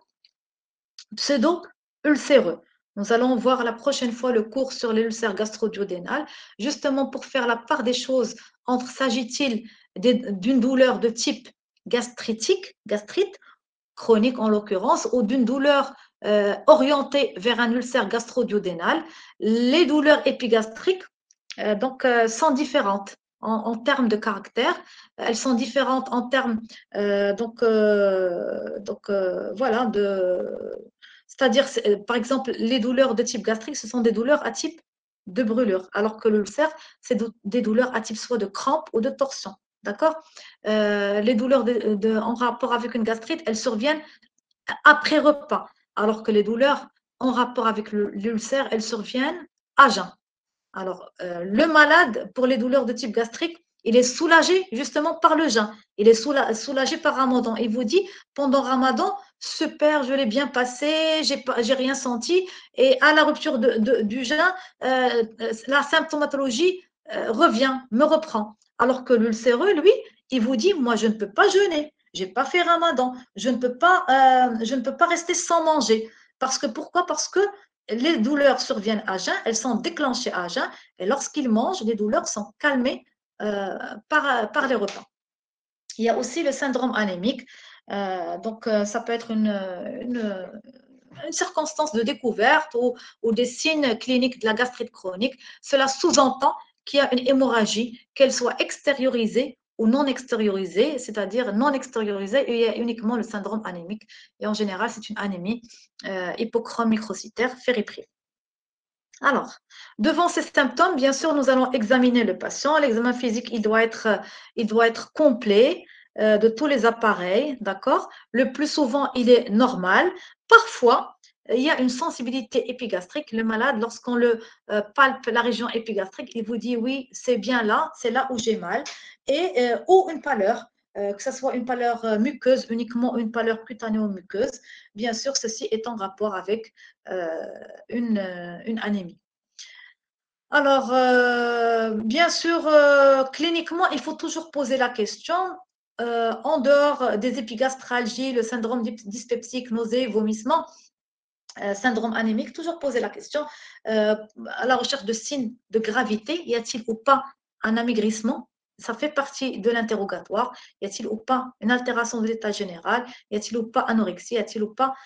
pseudo-ulcéreux. Nous allons voir la prochaine fois le cours sur l'ulcère gastro-duodénal, justement pour faire la part des choses entre s'agit-il d'une douleur de type gastrite chronique en l'occurrence, ou d'une douleur orientée vers un ulcère gastro-duodénal. Les douleurs épigastriques sont différentes en termes de caractère. Elles sont différentes en termes, voilà, c'est-à-dire, par exemple, les douleurs de type gastrique, ce sont des douleurs à type de brûlure, alors que l'ulcère, c'est des douleurs à type soit de crampe ou de torsion. D'accord. Les douleurs en rapport avec une gastrite, elles surviennent après repas, alors que les douleurs en rapport avec l'ulcère, elles surviennent à jeun. Alors, le malade, pour les douleurs de type gastrique, il est soulagé justement par le jeûne. Il est soulagé par Ramadan. Il vous dit, pendant Ramadan, super, je l'ai bien passé, j'ai rien senti. Et à la rupture du jeûne, la symptomatologie revient, me reprend. Alors que l'ulcéreux, lui, il vous dit, moi, je ne peux pas jeûner. Je n'ai pas fait Ramadan. Je ne peux pas rester sans manger. Pourquoi? Parce que les douleurs surviennent à jeun, elles sont déclenchées à jeun, et lorsqu'ils mangent, les douleurs sont calmées par les repas. Il y a aussi le syndrome anémique. Ça peut être une circonstance de découverte ou des signes cliniques de la gastrite chronique. Cela sous-entend qu'il y a une hémorragie, qu'elle soit extériorisée ou non extériorisée, c'est-à-dire non extériorisée, il y a uniquement le syndrome anémique. Et en général, c'est une anémie hypochrome microcytaire féripril. Alors, devant ces symptômes, bien sûr, nous allons examiner le patient. L'examen physique, il doit être complet de tous les appareils, d'accord? Le plus souvent, il est normal. Parfois, il y a une sensibilité épigastrique. Le malade, lorsqu'on le palpe la région épigastrique, il vous dit oui, c'est bien là, c'est là où j'ai mal. Ou une pâleur, que ce soit une pâleur muqueuse, uniquement une pâleur cutanéo-muqueuse. Bien sûr, ceci est en rapport avec une anémie. Alors, bien sûr, cliniquement, il faut toujours poser la question, en dehors des épigastralgies, le syndrome dyspepsique, nausées, vomissements, syndrome anémique, toujours poser la question à la recherche de signes de gravité. Y a-t-il ou pas un amaigrissement? Ça fait partie de l'interrogatoire. Y a-t-il ou pas une altération de l'état général? Y a-t-il ou pas anorexie? Y a-t-il ou pas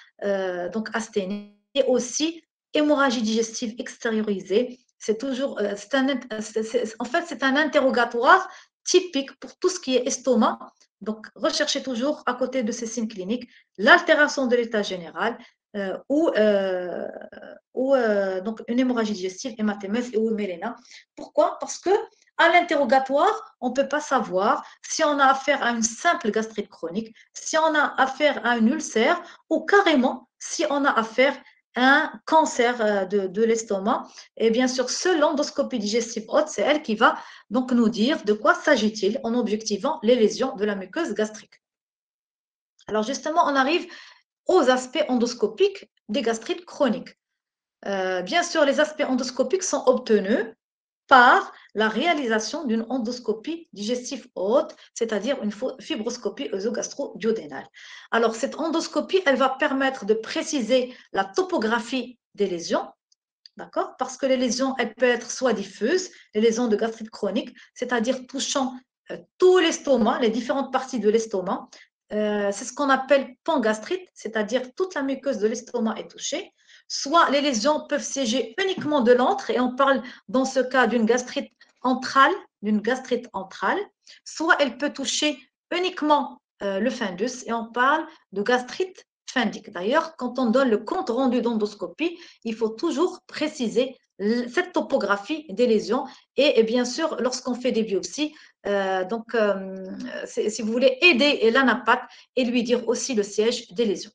asthénie? Et aussi, hémorragie digestive extériorisée. C'est toujours, en fait, c'est un interrogatoire typique pour tout ce qui est estomac. Donc, recherchez toujours à côté de ces signes cliniques l'altération de l'état général, donc une hémorragie digestive, hématémèse ou méléna. Pourquoi? Parce que à l'interrogatoire, on ne peut pas savoir si on a affaire à une simple gastrite chronique, si on a affaire à une ulcère ou carrément si on a affaire à un cancer de l'estomac. Et bien sûr, seule l'endoscopie digestive haute, c'est elle qui va donc nous dire de quoi s'agit-il en objectivant les lésions de la muqueuse gastrique. Alors justement, on arrive aux aspects endoscopiques des gastrites chroniques. Bien sûr, les aspects endoscopiques sont obtenus par la réalisation d'une endoscopie digestive haute, c'est-à-dire une fibroscopie œsogastro-duodénale. Alors, cette endoscopie, elle va permettre de préciser la topographie des lésions, d'accord? Parce que les lésions, elles peuvent être soit diffuses, les lésions de gastrite chronique, c'est-à-dire touchant tout l'estomac, les différentes parties de l'estomac. C'est ce qu'on appelle pangastrite, c'est-à-dire toute la muqueuse de l'estomac est touchée. Soit les lésions peuvent siéger uniquement de l'antre, et on parle dans ce cas d'une gastrite antrale, soit elle peut toucher uniquement le fundus, et on parle de gastrite fundique. D'ailleurs, quand on donne le compte rendu d'endoscopie, il faut toujours préciser cette topographie des lésions. Et bien sûr, lorsqu'on fait des biopsies, si vous voulez aider l'anapathe et lui dire aussi le siège des lésions.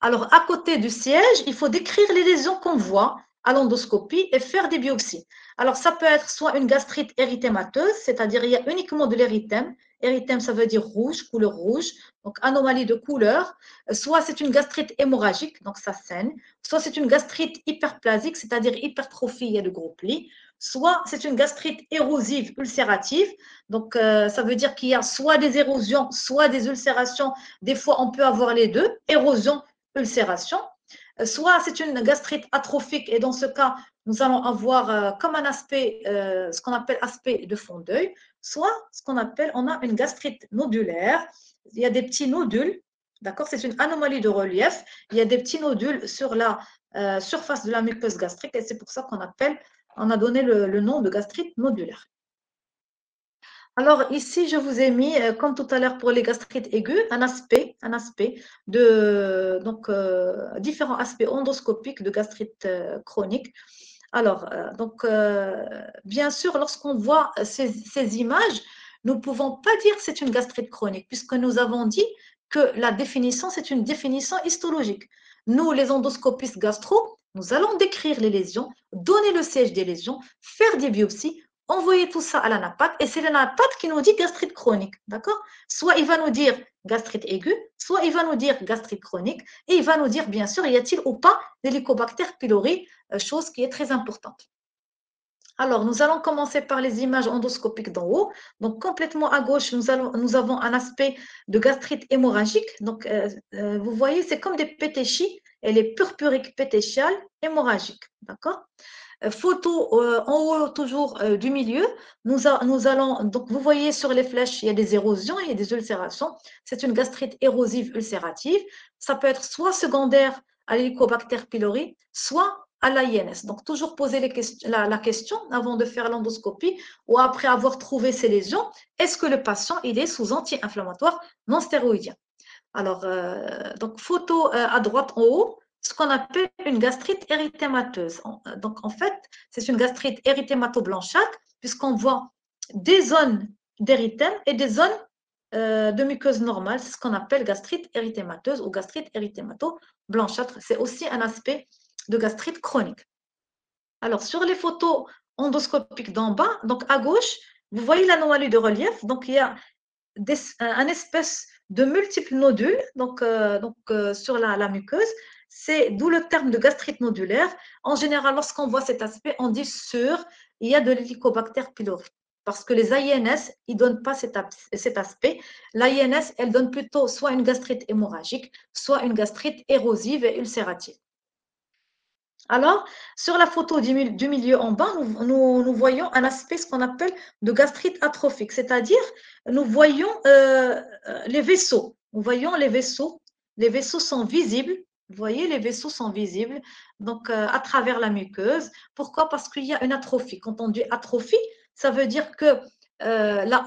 Alors, à côté du siège, il faut décrire les lésions qu'on voit à l'endoscopie et faire des biopsies. Alors, ça peut être soit une gastrite érythémateuse, c'est-à-dire il y a uniquement de l'érythème. Érythème, ça veut dire rouge, couleur rouge, donc anomalie de couleur. Soit c'est une gastrite hémorragique, donc ça saigne. Soit c'est une gastrite hyperplasique, c'est-à-dire hypertrophie, il y a de gros plis. Soit c'est une gastrite érosive ulcérative, donc ça veut dire qu'il y a soit des érosions, soit des ulcérations. Des fois, on peut avoir les deux, érosion, ulcération. Soit c'est une gastrite atrophique, et dans ce cas, nous allons avoir comme un aspect, ce qu'on appelle aspect de fond d'œil, soit ce qu'on appelle, on a une gastrite nodulaire, il y a des petits nodules, d'accord, c'est une anomalie de relief, il y a des petits nodules sur la surface de la muqueuse gastrique, et c'est pour ça qu'on appelle On a donné le nom de gastrite nodulaire. Alors ici, je vous ai mis, comme tout à l'heure pour les gastrites aiguës, un aspect de différents aspects endoscopiques de gastrite chronique. Alors, bien sûr, lorsqu'on voit ces images, nous ne pouvons pas dire que c'est une gastrite chronique, puisque nous avons dit que la définition, c'est une définition histologique. Nous, les endoscopistes gastro, nous allons décrire les lésions, donner le siège des lésions, faire des biopsies, envoyer tout ça à l'anapathe, et c'est l'anapathe qui nous dit gastrite chronique, d'accord? Soit il va nous dire gastrite aiguë, soit il va nous dire gastrite chronique, et il va nous dire, bien sûr, y a-t-il ou pas d'Helicobacter pylori, chose qui est très importante. Alors, nous allons commencer par les images endoscopiques d'en haut. Donc, complètement à gauche, nous avons un aspect de gastrite hémorragique. Donc, vous voyez, c'est comme des pétéchies. Elle est purpurique pétéchiale hémorragique. D'accord? Photo en haut toujours du milieu, nous allons, donc vous voyez sur les flèches, il y a des érosions, il y a des ulcérations. C'est une gastrite érosive ulcérative. Ça peut être soit secondaire à l'Helicobacter pylori, soit à l'INS. Donc, toujours poser la question avant de faire l'endoscopie ou après avoir trouvé ces lésions, est-ce que le patient il est sous anti-inflammatoire non stéroïdien? Alors, donc photo à droite en haut, ce qu'on appelle une gastrite érythémateuse. Donc, en fait, c'est une gastrite érythémato-blanchâtre, puisqu'on voit des zones d'érythème et des zones de muqueuse normale. C'est ce qu'on appelle gastrite érythémateuse ou gastrite érythémato-blanchâtre. C'est aussi un aspect de gastrite chronique. Alors, sur les photos endoscopiques d'en bas, donc à gauche, vous voyez l'anomalie de relief. Donc, il y a un espèce de multiples nodules sur la muqueuse. C'est d'où le terme de gastrite nodulaire. En général, lorsqu'on voit cet aspect, on dit il y a de l'Helicobacter pylori. Parce que les INS, ils ne donnent pas cet aspect. L'INS, elle donne plutôt soit une gastrite hémorragique, soit une gastrite érosive et ulcérative. Alors, sur la photo du milieu en bas, nous voyons un aspect, ce qu'on appelle de gastrite atrophique, c'est-à-dire nous voyons les vaisseaux. Nous voyons les vaisseaux sont visibles. Vous voyez, les vaisseaux sont visibles donc, à travers la muqueuse. Pourquoi? Parce qu'il y a une atrophie. Quand on dit atrophie, ça veut dire que la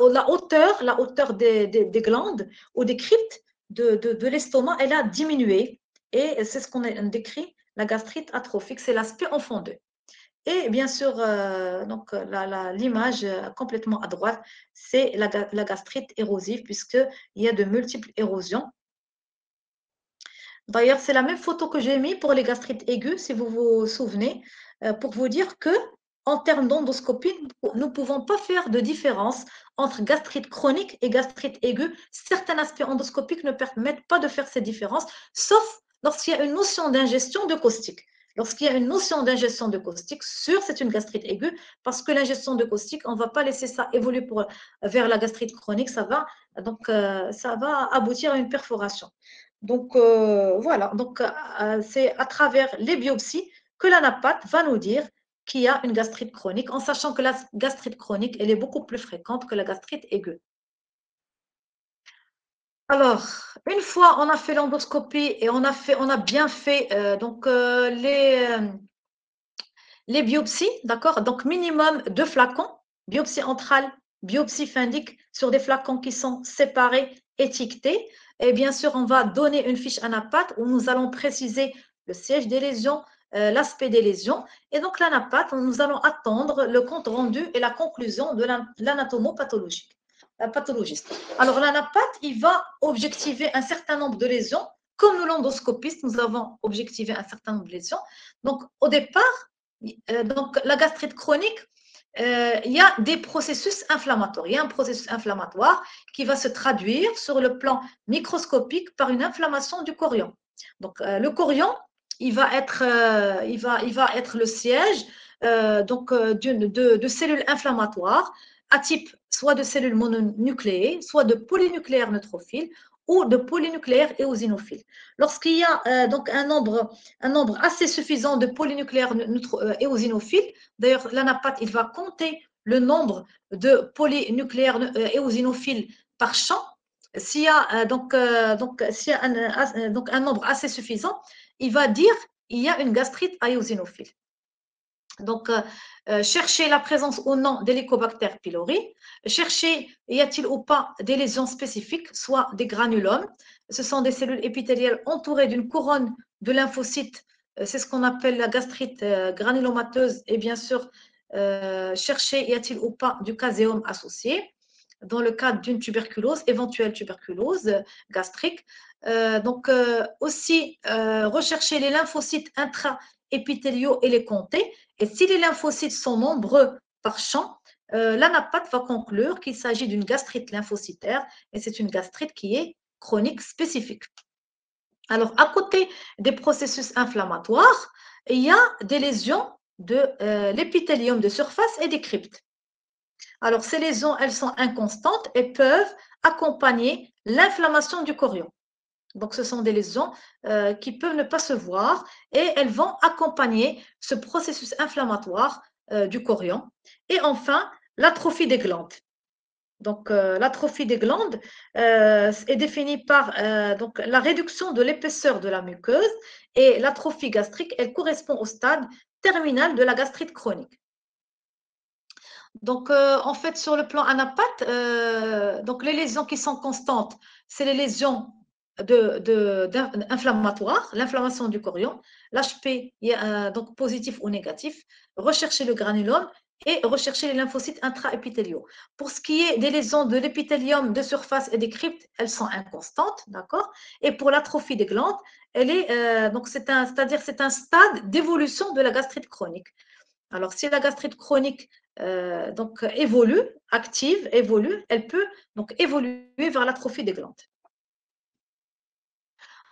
hauteur des glandes ou des cryptes de l'estomac, elle a diminué. Et c'est ce qu'on a décrit. La gastrite atrophique, c'est l'aspect enfant 2. Et bien sûr, l'image complètement à droite, c'est la gastrite érosive, puisqu'il y a de multiples érosions. D'ailleurs, c'est la même photo que j'ai mise pour les gastrites aiguës, si vous vous souvenez, pour vous dire que en termes d'endoscopie, nous ne pouvons pas faire de différence entre gastrite chronique et gastrite aiguë. Certains aspects endoscopiques ne permettent pas de faire ces différences, sauf lorsqu'il y a une notion d'ingestion de caustique. Lorsqu'il y a une notion d'ingestion de caustique, c'est une gastrite aiguë, parce que l'ingestion de caustique, on ne va pas laisser ça évoluer vers la gastrite chronique, ça va aboutir à une perforation. Donc, voilà, donc c'est à travers les biopsies que l'anapathe va nous dire qu'il y a une gastrite chronique, en sachant que la gastrite chronique, elle est beaucoup plus fréquente que la gastrite aiguë. Alors, une fois on a fait l'endoscopie et on a bien fait les biopsies, d'accord? Donc, minimum 2 flacons, biopsie antrale, biopsie fundique, sur des flacons qui sont séparés, étiquetés. Et bien sûr, on va donner une fiche anapathe où nous allons préciser le siège des lésions, l'aspect des lésions. Et donc, l'anapathe, nous allons attendre le compte rendu et la conclusion de l'anatomopathologique. Pathologiste. Alors, l'anapathe, il va objectiver un certain nombre de lésions. Comme nous, l'endoscopistes, nous avons objectivé un certain nombre de lésions. Donc, au départ, donc, la gastrite chronique, il y a des processus inflammatoires. Il y a un processus inflammatoire qui va se traduire sur le plan microscopique par une inflammation du chorion. Donc, le chorion, il va être le siège de cellules inflammatoires à type soit de cellules mononucléées, soit de polynucléaires neutrophiles ou de polynucléaires éosinophiles. Lorsqu'il y a donc un nombre assez suffisant de polynucléaires éosinophiles, d'ailleurs l'anapathe il va compter le nombre de polynucléaires éosinophiles par champ. S'il y a un nombre assez suffisant, il va dire il y a une gastrite à éosinophile. Donc, chercher la présence ou non d'Helicobacter pylori, chercher y a-t-il ou pas des lésions spécifiques, soit des granulomes. Ce sont des cellules épithéliales entourées d'une couronne de lymphocytes. C'est ce qu'on appelle la gastrite granulomateuse. Et bien sûr, chercher y a-t-il ou pas du caséum associé dans le cadre d'une tuberculose, éventuelle tuberculose gastrique. Donc, aussi, rechercher les lymphocytes intra-épithéliaux et les compter. Et si les lymphocytes sont nombreux par champ, l'anapathe va conclure qu'il s'agit d'une gastrite lymphocytaire et c'est une gastrite qui est chronique spécifique. Alors, à côté des processus inflammatoires, il y a des lésions de l'épithélium de surface et des cryptes. Alors, ces lésions, elles sont inconstantes et peuvent accompagner l'inflammation du chorion. Donc, ce sont des lésions qui peuvent ne pas se voir et elles vont accompagner ce processus inflammatoire du chorion. Et enfin, l'atrophie des glandes. Donc, l'atrophie des glandes est définie par donc, la réduction de l'épaisseur de la muqueuse et l'atrophie gastrique, elle correspond au stade terminal de la gastrite chronique. Donc, en fait, sur le plan anapathe, donc les lésions qui sont constantes, c'est les lésions inflammatoires, l'inflammation du chorion, l'HP donc positif ou négatif, rechercher le granulome et rechercher les lymphocytes intraépithéliaux. Pour ce qui est des lésions de l'épithélium de surface et des cryptes, elles sont inconstantes, d'accord? Et pour l'atrophie des glandes, elle est donc c'est-à-dire c'est un stade d'évolution de la gastrite chronique. Alors, si la gastrite chronique donc évolue, elle peut donc évoluer vers l'atrophie des glandes.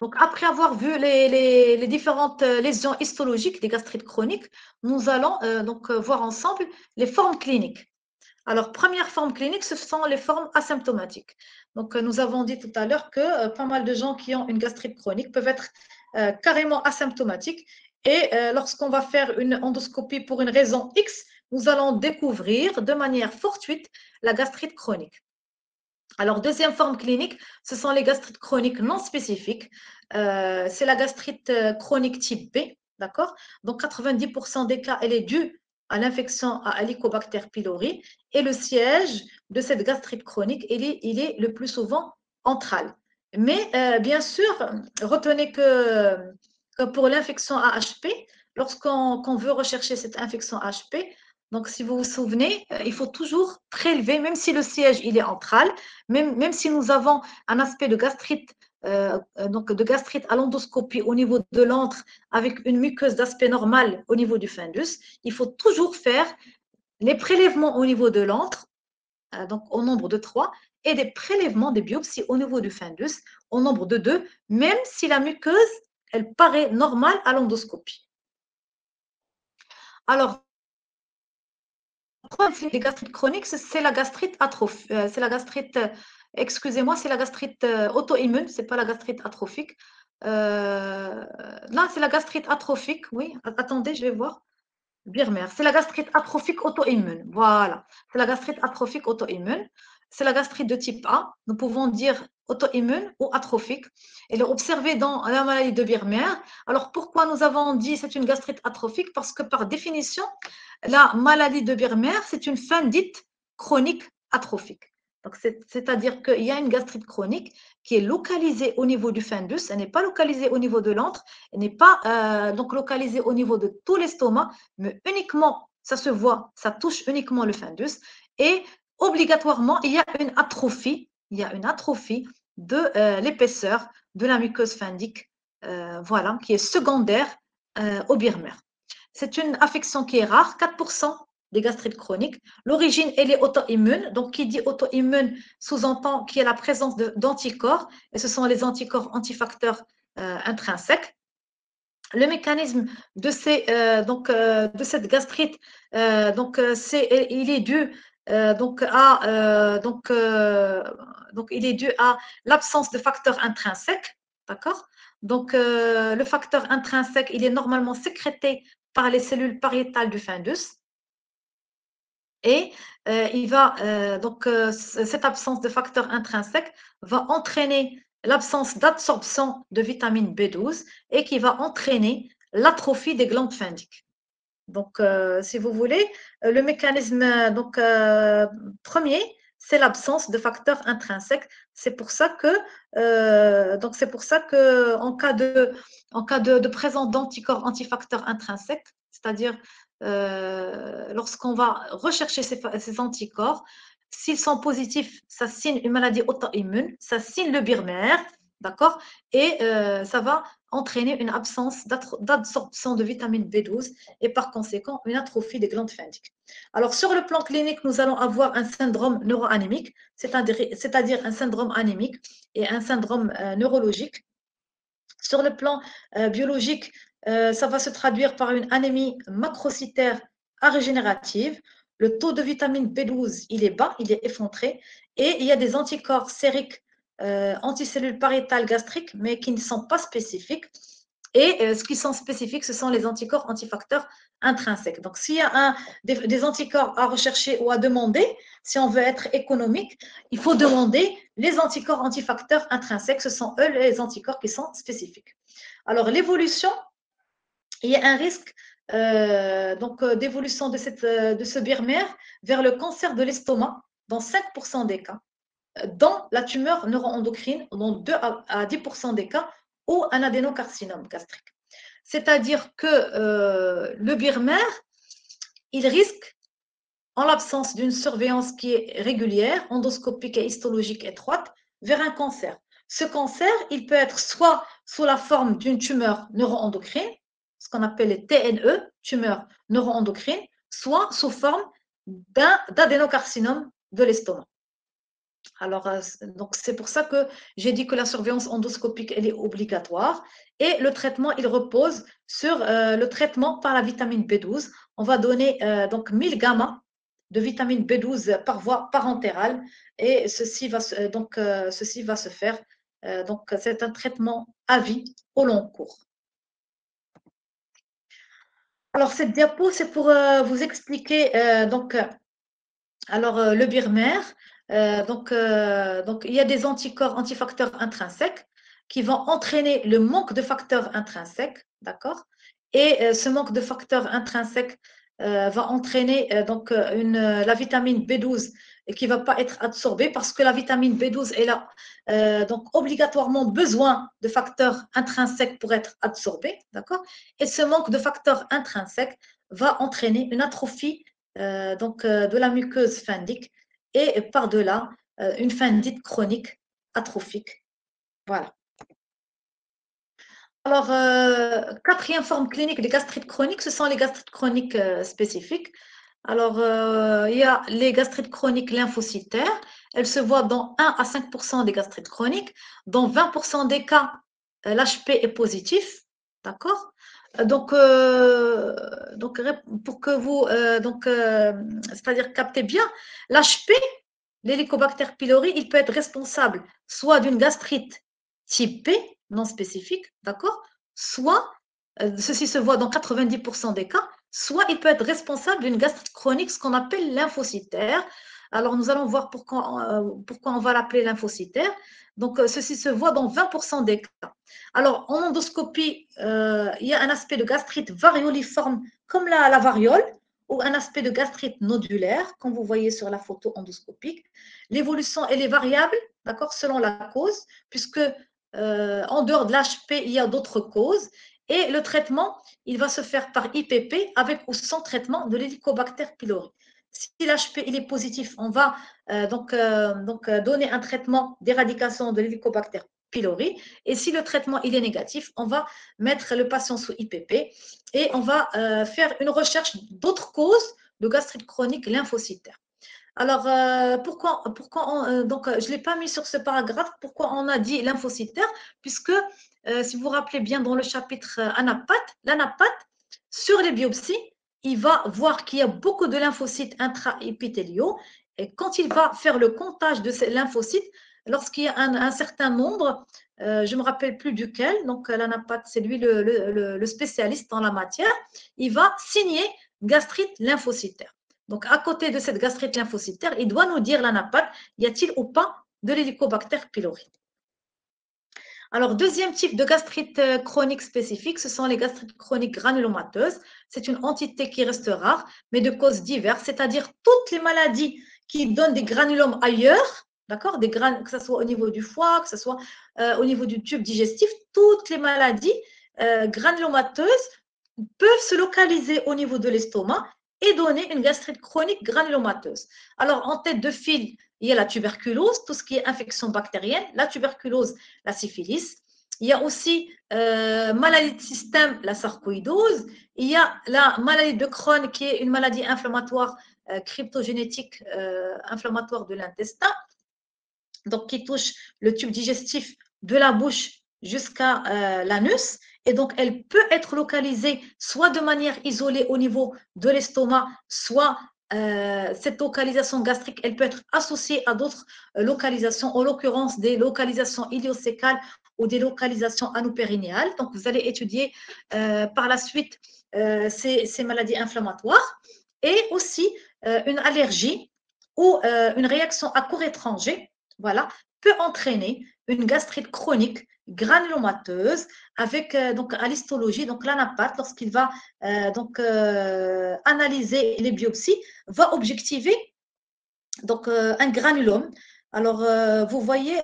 Donc, après avoir vu les différentes lésions histologiques des gastrites chroniques, nous allons donc voir ensemble les formes cliniques. Alors, première forme clinique, ce sont les formes asymptomatiques. Donc, nous avons dit tout à l'heure que pas mal de gens qui ont une gastrite chronique peuvent être carrément asymptomatiques. Et lorsqu'on va faire une endoscopie pour une raison X, nous allons découvrir de manière fortuite la gastrite chronique. Alors, deuxième forme clinique, ce sont les gastrites chroniques non spécifiques. C'est la gastrite chronique type B, d'accord? Donc, 90% des cas, elle est due à l'infection à Helicobacter pylori. Et le siège de cette gastrite chronique, il est le plus souvent antral. Mais bien sûr, retenez que pour l'infection AHP, lorsqu'on veut rechercher cette infection AHP, donc si vous vous souvenez, il faut toujours prélever, même si le siège il est antral, même si nous avons un aspect de gastrite, donc de gastrite à l'endoscopie au niveau de l'antre avec une muqueuse d'aspect normal au niveau du fundus, il faut toujours faire les prélèvements au niveau de l'antre, donc au nombre de 3, et des prélèvements, des biopsies au niveau du fundus au nombre de 2, même si la muqueuse, elle paraît normale à l'endoscopie. Alors, les gastrites chroniques, c'est la gastrite atrophique, c'est la gastrite, excusez-moi, c'est la gastrite auto-immune, c'est pas la gastrite atrophique. Là, c'est la gastrite atrophique, oui. Attendez, je vais voir. Birmer, c'est la gastrite atrophique auto-immune. Voilà, c'est la gastrite atrophique auto-immune. C'est la gastrite de type A. Nous pouvons dire auto-immune ou atrophique. Elle est observée dans la maladie de Birmer. Alors, pourquoi nous avons dit c'est une gastrite atrophique? Parce que par définition, la maladie de Birmer, c'est une fin dite chronique atrophique. Donc, c'est-à-dire qu'il y a une gastrite chronique qui est localisée au niveau du fundus, elle n'est pas localisée au niveau de l'antre, elle n'est pas donc localisée au niveau de tout l'estomac, mais uniquement, ça se voit, ça touche uniquement le fundus. Et obligatoirement, il y a une atrophie de l'épaisseur de la muqueuse fundique, voilà, qui est secondaire au Birmer. C'est une affection qui est rare, 4% des gastrites chroniques. L'origine, elle est auto-immune. Donc, qui dit auto-immune sous-entend qu'il y a la présence d'anticorps, et ce sont les anticorps antifacteurs intrinsèques. Le mécanisme de cette gastrite, il est dû il est dû à l'absence de facteurs intrinsèques, d'accord? Donc, le facteur intrinsèque, il est normalement sécrété par les cellules pariétales du fundus. Et cette absence de facteur intrinsèque va entraîner l'absence d'absorption de vitamine B12 et qui va entraîner l'atrophie des glandes fundiques. Donc, si vous voulez, le mécanisme premier, c'est l'absence de facteurs intrinsèques. C'est pour ça que, en cas de présence d'anticorps antifacteurs intrinsèques, c'est-à-dire lorsqu'on va rechercher ces anticorps, s'ils sont positifs, ça signe une maladie auto-immune, ça signe le Birmer, d'accord? Et ça va entraîner une absence d'absorption de vitamine B12 et par conséquent une atrophie des glandes pharyngées. Alors, sur le plan clinique, nous allons avoir un syndrome neuroanémique, c'est-à-dire un syndrome anémique et un syndrome neurologique. Sur le plan biologique, ça va se traduire par une anémie macrocytaire arégénérative. Le taux de vitamine B12, il est bas, il est effondré, et il y a des anticorps sériques anticellules pariétales gastriques, mais qui ne sont pas spécifiques. Et ce qui sont spécifiques, ce sont les anticorps antifacteurs intrinsèques. Donc, s'il y a des anticorps à rechercher ou à demander, si on veut être économique, il faut demander les anticorps antifacteurs intrinsèques. Ce sont eux les anticorps qui sont spécifiques. Alors, l'évolution, il y a un risque d'évolution de ce Birmer vers le cancer de l'estomac dans 5% des cas, dans la tumeur neuroendocrine dans 2 à 10% des cas, ou un adénocarcinome gastrique. C'est-à-dire que le Birmer, il risque, en l'absence d'une surveillance qui est régulière, endoscopique et histologique étroite, vers un cancer. Ce cancer, il peut être soit sous la forme d'une tumeur neuroendocrine, ce qu'on appelle les TNE, tumeur neuroendocrine, soit sous forme d'adénocarcinome de l'estomac. Alors, donc c'est pour ça que j'ai dit que la surveillance endoscopique, elle est obligatoire. Et le traitement, il repose sur le traitement par la vitamine B12. On va donner donc 1000 gamma de vitamine B12 par voie parentérale. Et ceci va se faire. Donc, c'est un traitement à vie au long cours. Alors, cette diapo, c'est pour vous expliquer le Birmer. Donc, il y a des anticorps antifacteurs intrinsèques qui vont entraîner le manque de facteurs intrinsèques, d'accord? Et ce manque de facteurs intrinsèques va entraîner la vitamine B12 qui ne va pas être absorbée parce que la vitamine B12 elle a donc obligatoirement besoin de facteurs intrinsèques pour être absorbée, d'accord? Et ce manque de facteurs intrinsèques va entraîner une atrophie de la muqueuse pharyngique et par-delà une pharyngite chronique atrophique. Voilà. Alors, quatrième forme clinique des gastrites chroniques, ce sont les gastrites chroniques spécifiques. Alors, il y a les gastrites chroniques lymphocytaires. Elles se voient dans 1 à 5% des gastrites chroniques. Dans 20% des cas, l'HP est positif. D'accord? Donc, pour que vous, c'est-à-dire captez bien, l'HP, l'Helicobacter pylori, il peut être responsable soit d'une gastrite type B, non spécifique, d'accord? Soit, ceci se voit dans 90% des cas, soit il peut être responsable d'une gastrite chronique, ce qu'on appelle lymphocytaire. Alors, nous allons voir pourquoi on va l'appeler lymphocytaire. Donc, ceci se voit dans 20% des cas. Alors, en endoscopie, il y a un aspect de gastrite varioliforme comme la variole, ou un aspect de gastrite nodulaire, comme vous voyez sur la photo endoscopique. L'évolution, elle est variable, d'accord, selon la cause, puisque en dehors de l'HP, il y a d'autres causes. Et le traitement, il va se faire par IPP avec ou sans traitement de l'Helicobacter pylori. Si l'HP il est positif, on va donner un traitement d'éradication de l'Helicobacter pylori. Et si le traitement il est négatif, on va mettre le patient sous IPP et on va faire une recherche d'autres causes de gastrite chronique lymphocytaire. Alors, pourquoi je ne l'ai pas mis sur ce paragraphe, pourquoi on a dit lymphocytaire? Puisque, si vous vous rappelez bien dans le chapitre l'anapathe, sur les biopsies, il va voir qu'il y a beaucoup de lymphocytes intraépithéliaux et quand il va faire le comptage de ces lymphocytes, lorsqu'il y a un certain nombre, je ne me rappelle plus duquel, donc l'anapathe, c'est lui le spécialiste dans la matière, il va signer gastrite lymphocytaire. Donc, à côté de cette gastrite lymphocytaire, il doit nous dire l'anapathe, y a-t-il ou pas de l'Helicobacter pylori? Alors, deuxième type de gastrite chronique spécifique, ce sont les gastrites chroniques granulomateuses. C'est une entité qui reste rare, mais de causes diverses, c'est-à-dire toutes les maladies qui donnent des granulomes ailleurs, d'accord, que ce soit au niveau du foie, que ce soit au niveau du tube digestif, toutes les maladies granulomateuses peuvent se localiser au niveau de l'estomac et donner une gastrite chronique granulomateuse. Alors, en tête de file, il y a la tuberculose, tout ce qui est infection bactérienne, la tuberculose, la syphilis. Il y a aussi maladie de système, la sarcoïdose. Il y a la maladie de Crohn, qui est une maladie inflammatoire cryptogénétique inflammatoire de l'intestin, donc qui touche le tube digestif de la bouche jusqu'à l'anus. Et donc, elle peut être localisée soit de manière isolée au niveau de l'estomac, soit cette localisation gastrique, elle peut être associée à d'autres localisations, en l'occurrence des localisations iléocécales ou des localisations anopérinéales. Donc, vous allez étudier par la suite ces maladies inflammatoires et aussi une allergie ou une réaction à corps étranger, voilà, peut entraîner une gastrite chronique granulomateuse avec donc à l'histologie, donc l'anapathe, lorsqu'il va analyser les biopsies, va objectiver donc un granulome. Alors vous voyez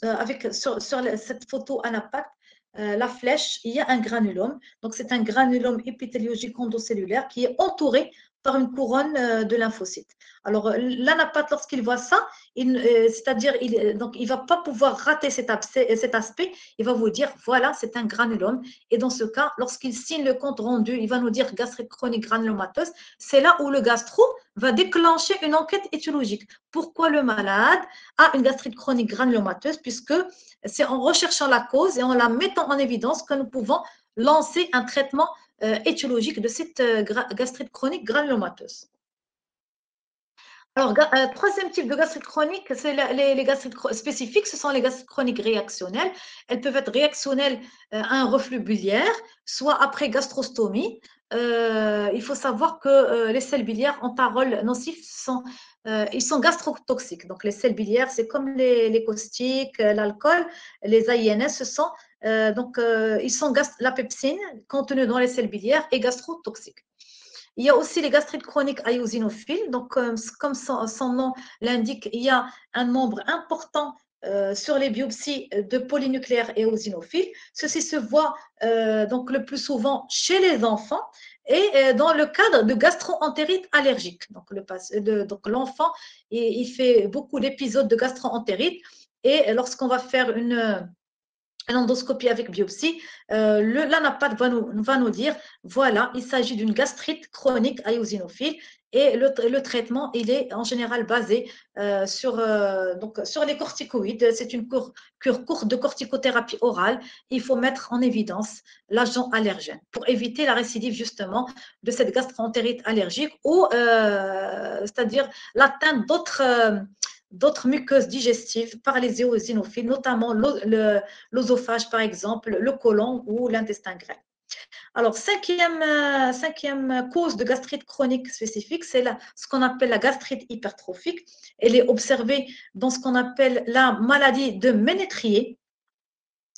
avec sur cette photo anapathe, la flèche, il y a un granulome. Donc c'est un granulome épithéliologique endocellulaire qui est entouré par une couronne de lymphocytes. Alors l'anapathe, lorsqu'il voit ça, c'est-à-dire il ne va pas pouvoir rater cet aspect, il va vous dire voilà, c'est un granulome. Et dans ce cas, lorsqu'il signe le compte rendu, il va nous dire gastrite chronique granulomateuse. C'est là où le gastro va déclencher une enquête étiologique. Pourquoi le malade a une gastrite chronique granulomateuse? Puisque c'est en recherchant la cause et en la mettant en évidence que nous pouvons lancer un traitement étiologique de cette gastrite chronique granulomateuse. Alors, troisième type de gastrite chronique, c'est les gastrites spécifiques, ce sont les gastrites chroniques réactionnelles. Elles peuvent être réactionnelles à un reflux biliaire, soit après gastrostomie. Il faut savoir que les sels biliaires ont un rôle nocif, ils sont gastrotoxiques. Donc, les sels biliaires, c'est comme les caustiques, l'alcool, les AINS, la pepsine contenue dans les sels biliaires est gastrotoxique. Il y a aussi les gastrites chroniques eosinophiles. Donc, comme son nom l'indique, il y a un nombre important sur les biopsies de polynucléaires eosinophiles. Ceci se voit donc le plus souvent chez les enfants et dans le cadre de gastro-entérite allergique. Donc, l'enfant, il fait beaucoup d'épisodes de gastro-entérite et lorsqu'on va faire une endoscopie avec biopsie, l'anapathe va nous dire, voilà, il s'agit d'une gastrite chronique eosinophile et le traitement, il est en général basé sur les corticoïdes. C'est une cure courte de corticothérapie orale. Il faut mettre en évidence l'agent allergène pour éviter la récidive justement de cette gastroentérite allergique ou c'est-à-dire l'atteinte d'autres muqueuses digestives par les eosinophiles, notamment l'œsophage, par exemple, le côlon ou l'intestin grêle. Alors, cinquième cause de gastrite chronique spécifique, c'est ce qu'on appelle la gastrite hypertrophique. Elle est observée dans ce qu'on appelle la maladie de Ménétrier.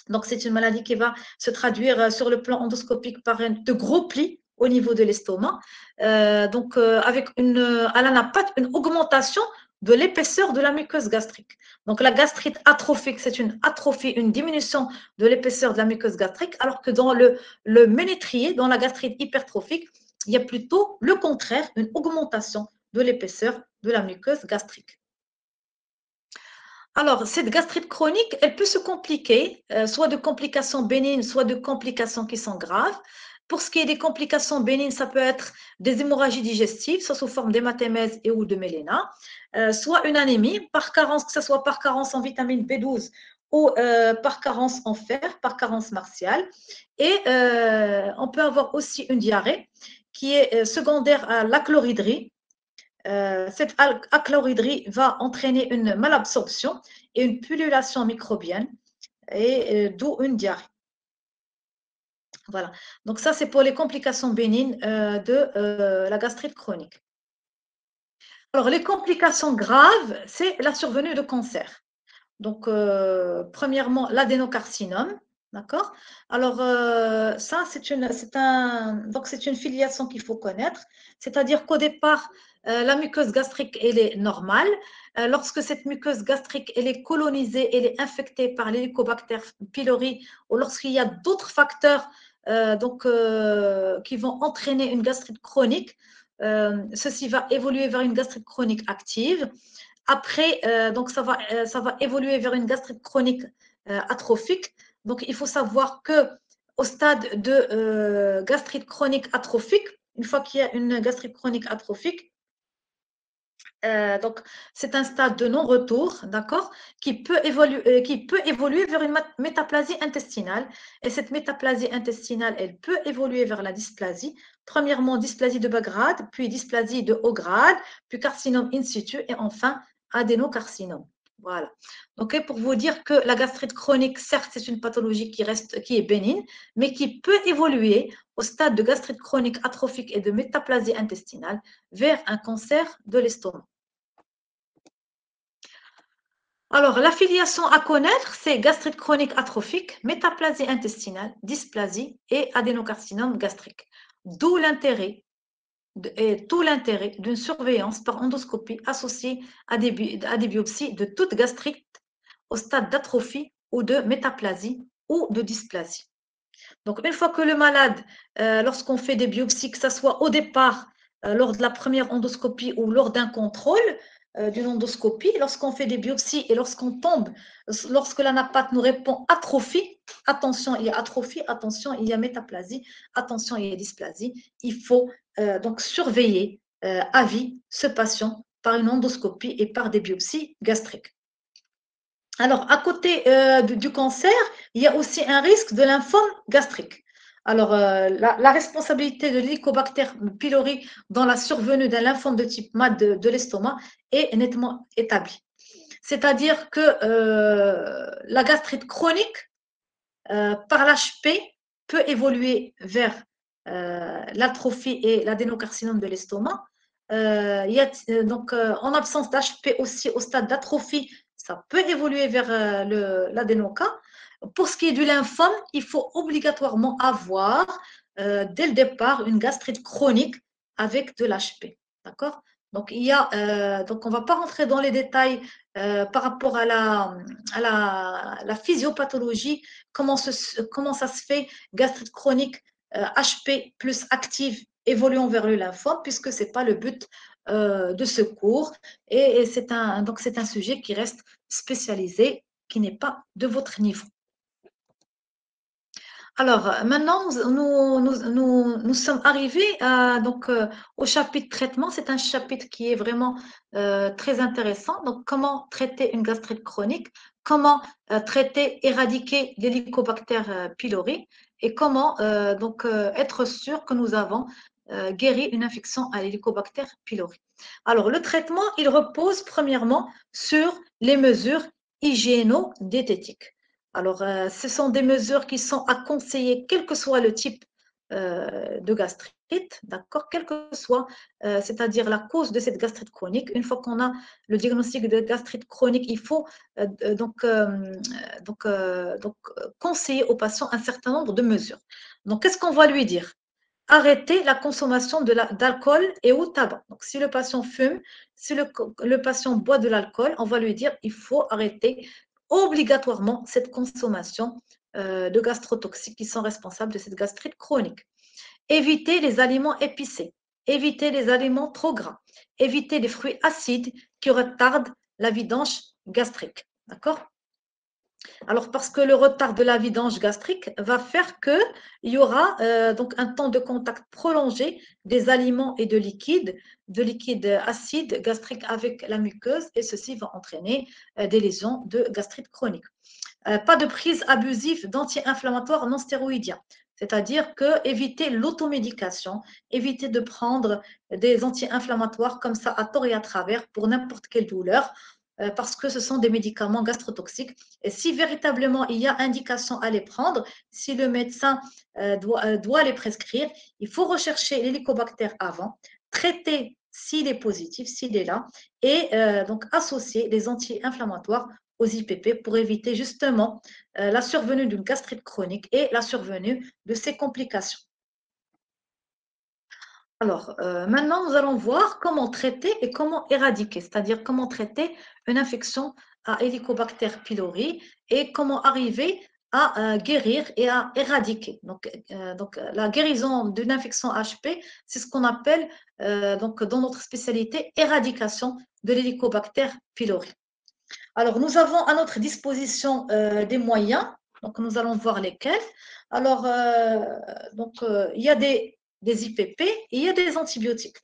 Donc, c'est une maladie qui va se traduire sur le plan endoscopique par de gros plis au niveau de l'estomac. Avec à l'anapathe, une augmentation de l'épaisseur de la muqueuse gastrique. Donc, la gastrite atrophique, c'est une atrophie, une diminution de l'épaisseur de la muqueuse gastrique, alors que dans le ménétrier, dans la gastrite hypertrophique, il y a plutôt le contraire, une augmentation de l'épaisseur de la muqueuse gastrique. Alors, cette gastrite chronique, elle peut se compliquer, soit de complications bénignes, soit de complications qui sont graves. Pour ce qui est des complications bénignes, ça peut être des hémorragies digestives, soit sous forme d'hématémèse et ou de méléna, soit une anémie, par carence, que ce soit par carence en vitamine B12 ou par carence en fer, par carence martiale. Et on peut avoir aussi une diarrhée qui est secondaire à l'achlorhydrie. Cette achlorhydrie va entraîner une malabsorption et une pullulation microbienne, et d'où une diarrhée. Voilà. Donc ça, c'est pour les complications bénignes de la gastrite chronique. Alors, les complications graves, c'est la survenue de cancer. Donc, premièrement, l'adénocarcinome. D'accord? Alors, ça, c'est une filiation qu'il faut connaître. C'est-à-dire qu'au départ, la muqueuse gastrique, elle est normale. Lorsque cette muqueuse gastrique, elle est colonisée, elle est infectée par l'Helicobacter pylori, ou lorsqu'il y a d'autres facteurs qui vont entraîner une gastrite chronique, ceci va évoluer vers une gastrite chronique active. Après, donc ça va évoluer vers une gastrite chronique atrophique. Donc, il faut savoir que au stade de gastrite chronique atrophique, une fois qu'il y a une gastrite chronique atrophique, donc c'est un stade de non-retour, d'accord, qui peut évoluer vers une métaplasie intestinale. Et cette métaplasie intestinale, elle peut évoluer vers la dysplasie. Premièrement, dysplasie de bas grade, puis dysplasie de haut grade, puis carcinome in situ, et enfin adénocarcinome. Voilà. Donc, pour vous dire que la gastrite chronique, certes, c'est une pathologie qui est bénigne, mais qui peut évoluer au stade de gastrite chronique atrophique et de métaplasie intestinale vers un cancer de l'estomac. Alors, l'affiliation à connaître, c'est gastrite chronique atrophique, métaplasie intestinale, dysplasie et adénocarcinome gastrique. D'où l'intérêt d'une surveillance par endoscopie associée à des biopsies de toute gastrite au stade d'atrophie ou de métaplasie ou de dysplasie. Donc, une fois que le malade, lorsqu'on fait des biopsies, que ce soit au départ, lors de la première endoscopie ou lors d'un contrôle d'une endoscopie, lorsqu'on fait des biopsies et lorsqu'on tombe, lorsque l'anapathe nous répond atrophie, attention, il y a atrophie, attention, il y a métaplasie, attention, il y a dysplasie, il faut donc surveiller à vie ce patient par une endoscopie et par des biopsies gastriques. Alors, à côté du cancer, il y a aussi un risque de lymphome gastrique. Alors, la responsabilité de l'Helicobacter pylori dans la survenue d'un lymphome de type MAD de l'estomac est nettement établie. C'est-à-dire que la gastrite chronique par l'HP peut évoluer vers l'atrophie et l'adénocarcinome de l'estomac. En absence d'HP aussi au stade d'atrophie, ça peut évoluer vers l'adénoca. Pour ce qui est du lymphome, il faut obligatoirement avoir dès le départ une gastrite chronique avec de l'HP. D'accord? Donc, on ne va pas rentrer dans les détails par rapport à la physiopathologie, comment ça se fait, gastrite chronique HP plus active évoluant vers le lymphome, puisque ce n'est pas le but de ce cours. Et c'est un sujet qui reste spécialisé, qui n'est pas de votre niveau. Alors, maintenant, nous sommes arrivés au chapitre traitement. C'est un chapitre qui est vraiment très intéressant. Donc, comment traiter une gastrite chronique, comment traiter, éradiquer l'Helicobacter pylori et comment être sûr que nous avons guéri une infection à l'Helicobacter pylori. Alors, le traitement, il repose premièrement sur les mesures hygiéno-diététiques. Alors, ce sont des mesures qui sont à conseiller, quel que soit le type de gastrite, d'accord, quelle que soit, c'est-à-dire la cause de cette gastrite chronique. Une fois qu'on a le diagnostic de gastrite chronique, il faut conseiller au patient un certain nombre de mesures. Donc, qu'est-ce qu'on va lui dire? Arrêter la consommation d'alcool et ou tabac. Donc, si le patient fume, si le patient boit de l'alcool, on va lui dire il faut arrêter obligatoirement cette consommation de gastrotoxiques qui sont responsables de cette gastrite chronique. Éviter les aliments épicés, éviter les aliments trop gras, éviter les fruits acides qui retardent la vidange gastrique. D'accord? Alors, parce que le retard de la vidange gastrique va faire qu'il y aura un temps de contact prolongé des aliments et de liquides acides gastriques avec la muqueuse, et ceci va entraîner des lésions de gastrite chronique. Pas de prise abusive d'anti-inflammatoires non stéroïdiens, c'est-à-dire que éviter l'automédication, éviter de prendre des anti-inflammatoires comme ça à tort et à travers pour n'importe quelle douleur, parce que ce sont des médicaments gastrotoxiques. Et si véritablement il y a indication à les prendre, si le médecin doit les prescrire, il faut rechercher l'hélicobacter avant, traiter s'il est positif, s'il est là, et donc associer les anti-inflammatoires aux IPP pour éviter justement la survenue d'une gastrite chronique et la survenue de ces complications. Alors, maintenant, nous allons voir comment traiter et comment éradiquer, c'est-à-dire comment traiter une infection à Helicobacter pylori et comment arriver à guérir et à éradiquer. Donc, la guérison d'une infection HP, c'est ce qu'on appelle donc, dans notre spécialité éradication de l'Helicobacter pylori. Alors, nous avons à notre disposition des moyens, donc nous allons voir lesquels. Alors, il y a des IPP et il y a des antibiotiques.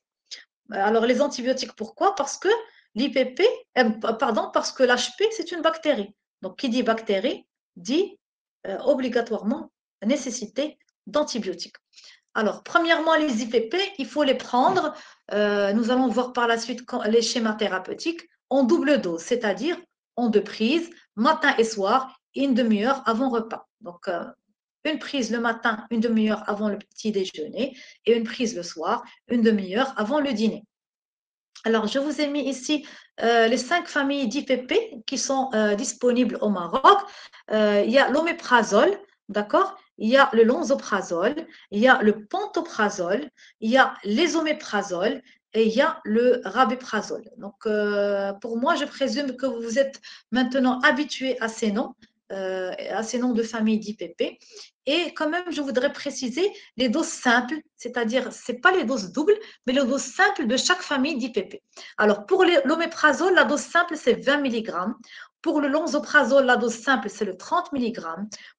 Alors, les antibiotiques, pourquoi? Parce que l'IPP, parce que l'HP, c'est une bactérie. Donc, qui dit bactérie, dit obligatoirement nécessité d'antibiotiques. Alors, premièrement, les IPP, il faut les prendre. Nous allons voir par la suite les schémas thérapeutiques en double dose, c'est-à-dire en 2 prises, matin et soir, et une demi-heure avant repas. Donc, une prise le matin, une demi-heure avant le petit déjeuner, et une prise le soir, une demi-heure avant le dîner. Alors, je vous ai mis ici les 5 familles d'IPP qui sont disponibles au Maroc. Il y a l'oméprazole, d'accord? Il y a le lansoprazole, il y a le pantoprazole, il y a l'esoméprazole et il y a le rabéprazole. Donc, pour moi, je présume que vous êtes maintenant habitués à ces noms de famille d'IPP. Et quand même, je voudrais préciser les doses simples, c'est-à-dire, ce n'est pas les doses doubles, mais les doses simples de chaque famille d'IPP. Alors, pour l'oméprazole, la dose simple, c'est 20 mg. Pour le lansoprazole, la dose simple, c'est le 30 mg.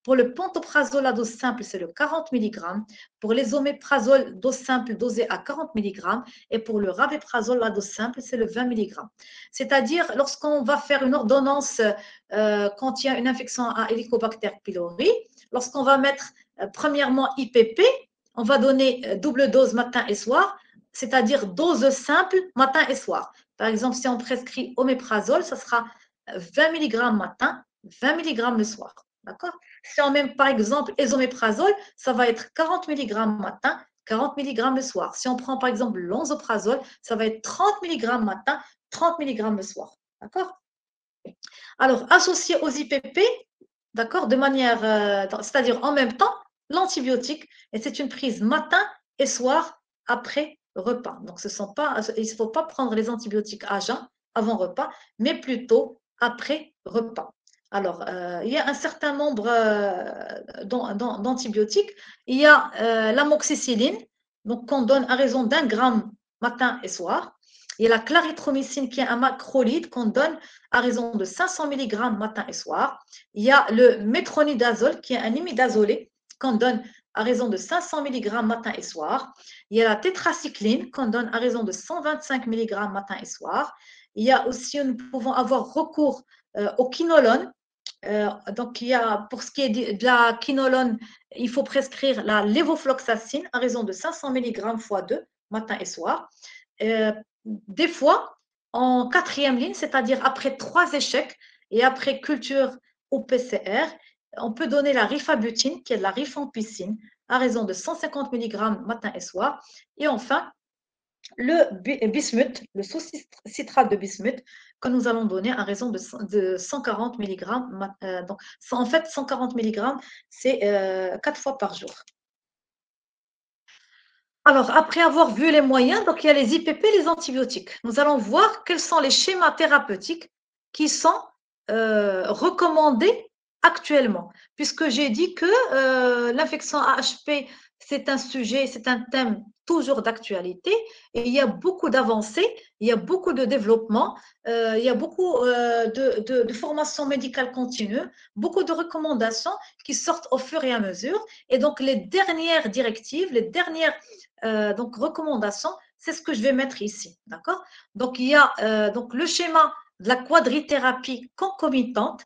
Pour le pantoprazole, la dose simple, c'est le 40 mg. Pour les oméprazole, dose simple dosée à 40 mg. Et pour le rabéprazole, la dose simple, c'est le 20 mg. C'est-à-dire, lorsqu'on va faire une ordonnance quand il y a une infection à Helicobacter pylori, lorsqu'on va mettre premièrement IPP, on va donner double dose matin et soir, c'est-à-dire dose simple matin et soir. Par exemple, si on prescrit oméprazole, ça sera 20 mg matin, 20 mg le soir. D'accord? Si on met par exemple esoméprazole, ça va être 40 mg matin, 40 mg le soir. Si on prend par exemple lansoprazole, ça va être 30 mg matin, 30 mg le soir. D'accord? Alors, associé aux IPP, d'accord, de manière, c'est-à-dire en même temps, l'antibiotique, et c'est une prise matin et soir après repas. Donc, il ne faut pas prendre les antibiotiques à jeun avant repas, mais plutôt après repas. Alors, il y a un certain nombre d'antibiotiques. Il y a l'amoxicilline, donc qu'on donne à raison d'1 gramme matin et soir. Il y a la clarithromycine qui est un macrolide qu'on donne à raison de 500 mg matin et soir. Il y a le métronidazole qui est un imidazolé qu'on donne à raison de 500 mg matin et soir. Il y a la tétracycline qu'on donne à raison de 125 mg matin et soir. Il y a aussi, nous pouvons avoir recours au quinolone. Donc, il y a, pour ce qui est de la quinolone, il faut prescrire la lévofloxacine à raison de 500 mg x 2 matin et soir. Des fois, en 4e ligne, c'est-à-dire après 3 échecs et après culture au PCR, on peut donner la rifabutine, qui est de la rifampicine, à raison de 150 mg matin et soir. Et enfin, le bismuth, le sous-citrate de bismuth, que nous allons donner à raison de 140 mg. Donc, en fait, 140 mg, c'est 4 fois par jour. Alors, après avoir vu les moyens, donc il y a les IPP, les antibiotiques. Nous allons voir quels sont les schémas thérapeutiques qui sont recommandés actuellement, puisque j'ai dit que l'infection AHP, c'est un sujet, c'est un thème toujours d'actualité et il y a beaucoup d'avancées, il y a beaucoup de développement, il y a beaucoup de formation médicale continue, beaucoup de recommandations qui sortent au fur et à mesure. Et donc, les dernières directives, les dernières donc, recommandations, c'est ce que je vais mettre ici. D'accord? Donc, il y a donc, le schéma de la quadrithérapie concomitante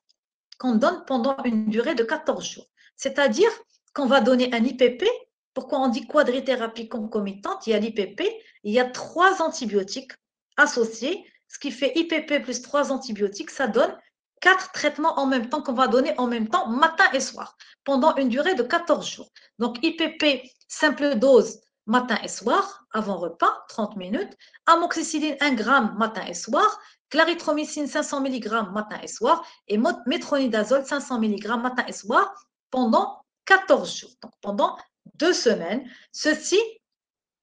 qu'on donne pendant une durée de 14 jours. C'est-à-dire qu'on va donner un IPP. Pourquoi on dit quadrithérapie concomitante? Il y a l'IPP, il y a 3 antibiotiques associés, ce qui fait IPP plus 3 antibiotiques, ça donne 4 traitements en même temps qu'on va donner en même temps, matin et soir, pendant une durée de 14 jours. Donc, IPP, simple dose, matin et soir, avant repas, 30 minutes. Amoxicilline, 1 gramme, matin et soir. clarithromycine 500 mg matin et soir et métronidazole 500 mg matin et soir pendant 14 jours, donc pendant 2 semaines. Ceci,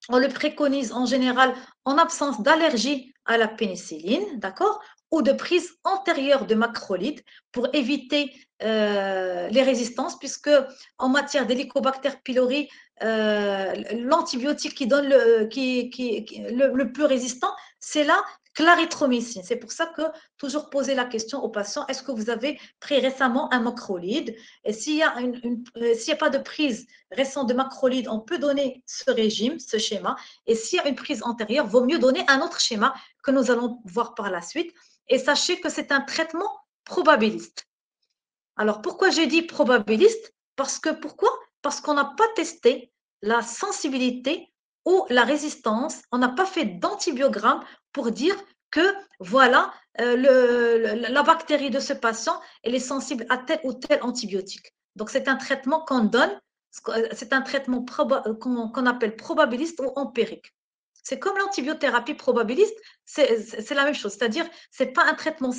on le préconise en général en absence d'allergie à la pénicilline, d'accord, ou de prise antérieure de macrolides pour éviter les résistances, puisque en matière d'Helicobacter pylori, l'antibiotique qui donne le plus résistant, c'est la clarithromycine. C'est pour ça que toujours poser la question aux patients, est-ce que vous avez pris récemment un macrolide? Et s'il n'y a pas de prise récente de macrolide, on peut donner ce régime, ce schéma. Et s'il y a une prise antérieure, vaut mieux donner un autre schéma que nous allons voir par la suite. Et sachez que c'est un traitement probabiliste. Alors, pourquoi j'ai dit probabiliste? Pourquoi? Parce qu'on n'a pas testé la sensibilité ou la résistance, on n'a pas fait d'antibiogramme pour dire que voilà, la bactérie de ce patient, elle est sensible à tel ou tel antibiotique. Donc, c'est un traitement qu'on donne, c'est un traitement qu'on appelle probabiliste ou empirique. C'est comme l'antibiothérapie probabiliste, c'est la même chose, c'est-à-dire ce n'est pas un traitement